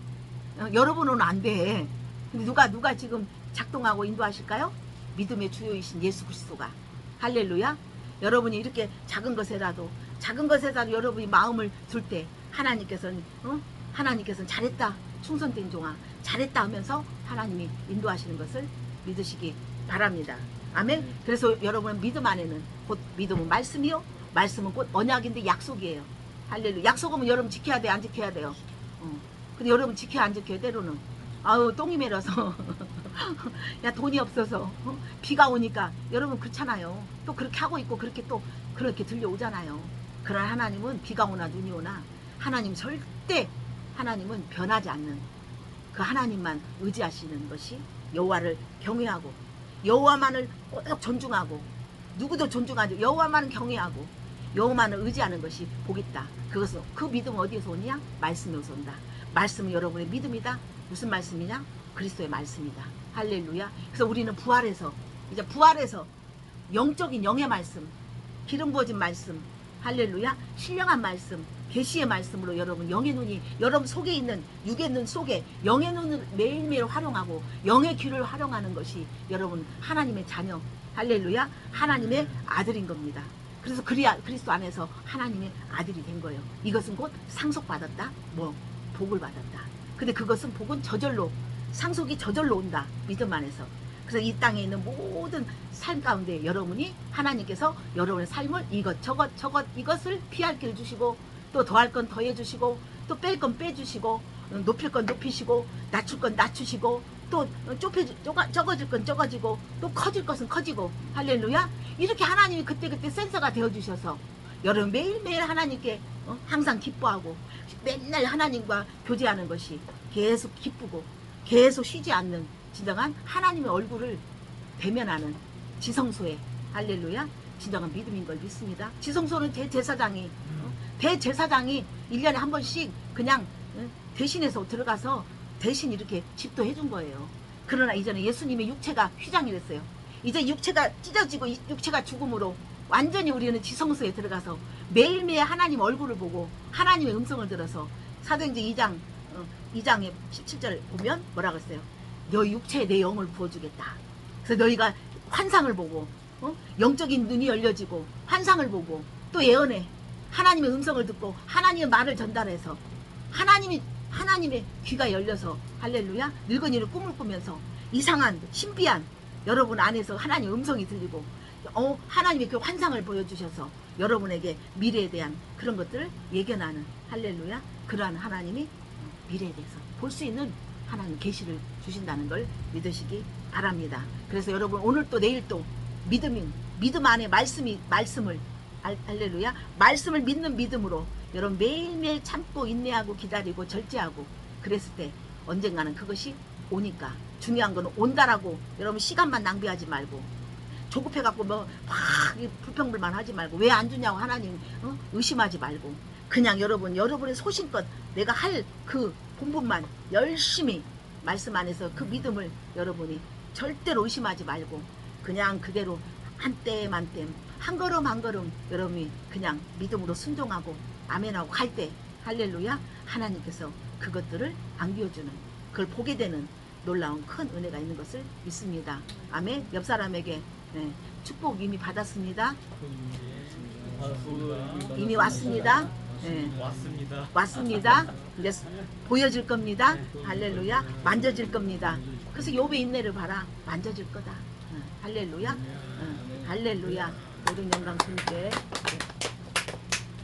여러분은 안 돼. 근데 누가 지금 작동하고 인도하실까요? 믿음의 주요이신 예수 그리스도가. 할렐루야. 여러분이 이렇게 작은 것에라도 여러분이 마음을 둘 때 하나님께서는 잘했다. 충성된 종아 잘했다 하면서 하나님이 인도하시는 것을 믿으시기 바랍니다. 아멘. 그래서 여러분 믿음 안에는 곧 믿음은 말씀이요 말씀은 곧 언약인데 약속이에요. 할렐루야. 약속은 여러분 지켜야 돼 안 지켜야 돼요. 근데 여러분 지켜야 안 지켜야 때로는 아우 똥이 매려서 야 돈이 없어서 비가 오니까 여러분 그렇잖아요. 또 그렇게 하고 있고 그렇게 또 그렇게 들려오잖아요. 그러나 하나님은 비가 오나 눈이 오나 하나님 절대 하나님은 변하지 않는 그 하나님만 의지하시는 것이 여호와를 경외하고 여호와만을 꼭 존중하고 누구도 존중하지 여호와만은 경외하고 여호와만을 의지하는 것이 복있다. 그것은 그 믿음은 어디에서 오냐? 말씀에서 온다. 말씀은 여러분의 믿음이다. 무슨 말씀이냐? 그리스도의 말씀이다. 할렐루야. 그래서 우리는 부활해서 영적인 영의 말씀 기름 부어진 말씀 할렐루야 신령한 말씀 계시의 말씀으로 여러분 영의 눈이 여러분 속에 있는 육의 눈 속에 영의 눈을 매일매일 활용하고 영의 귀를 활용하는 것이 여러분 하나님의 자녀 할렐루야 하나님의 아들인 겁니다. 그래서 그리스도 안에서 하나님의 아들이 된 거예요. 이것은 곧 상속받았다, 뭐 복을 받았다. 근데 그것은 복은 저절로, 상속이 저절로 온다, 믿음 안에서. 그래서 이 땅에 있는 모든 삶 가운데 여러분이 하나님께서 여러분의 삶을 이것저것 이것을 피할 길을 주시고, 또 더할 건 더해 주시고, 또 뺄 건 빼주시고, 높일 건 높이시고, 낮출 건 낮추시고, 또 적어질 건 적어지고, 또 커질 것은 커지고. 할렐루야. 이렇게 하나님이 그때그때 센서가 되어주셔서 여러분 매일매일 하나님께 항상 기뻐하고 맨날 하나님과 교제하는 것이 계속 기쁘고 계속 쉬지 않는 진정한 하나님의 얼굴을 대면하는 지성소의, 할렐루야, 진정한 믿음인 걸 믿습니다. 지성소는 대제사장이 1년에 한 번씩 그냥 대신해서 들어가서 대신 이렇게 집도해 준 거예요. 그러나 이제는 예수님의 육체가 휘장이 됐어요. 이제 육체가 찢어지고 육체가 죽음으로 완전히 우리는 지성소에 들어가서 매일매일 하나님 얼굴을 보고 하나님의 음성을 들어서, 사도행전 2장의 17절 보면 뭐라고 했어요? 너희 육체에 내 영을 부어주겠다. 그래서 너희가 환상을 보고 영적인 눈이 열려지고 환상을 보고 또 예언해 하나님의 음성을 듣고 하나님의 말을 전달해서 하나님의 귀가 열려서, 할렐루야, 늙은이를 꿈을 꾸면서 이상한 신비한 여러분 안에서 하나님의 음성이 들리고 하나님의 그 환상을 보여주셔서 여러분에게 미래에 대한 그런 것들을 예견하는, 할렐루야, 그러한 하나님이 미래에 대해서 볼 수 있는 하나님 계시를 주신다는 걸 믿으시기 바랍니다. 그래서 여러분 오늘 또 내일 또 믿음 안에 말씀을, 할렐루야, 말씀을 믿는 믿음으로 여러분 매일매일 참고 인내하고 기다리고 절제하고 그랬을 때 언젠가는 그것이 오니까, 중요한 거는 온다라고 여러분 시간만 낭비하지 말고 조급해갖고 뭐 막 불평불만 하지 말고 왜 안 주냐고 하나님 의심하지 말고 그냥 여러분의 소신껏 내가 할 그 본분만 열심히 말씀 안에서 그 믿음을 여러분이 절대로 의심하지 말고 그냥 그대로 한 뼘 한 뼘 한 걸음 한 걸음 여러분이 그냥 믿음으로 순종하고 아멘하고 갈 때, 할렐루야, 하나님께서 그것들을 안겨주는, 그걸 보게 되는 놀라운 큰 은혜가 있는 것을 믿습니다. 아멘. 옆 사람에게 축복 이미 받았습니다. 이미 왔습니다. 왔습니다. 이제 보여질 겁니다. 할렐루야. 만져질 겁니다. 그래서 욥의 인내를 봐라. 만져질 거다. 할렐루야. 할렐루야. 모든 영광 주님께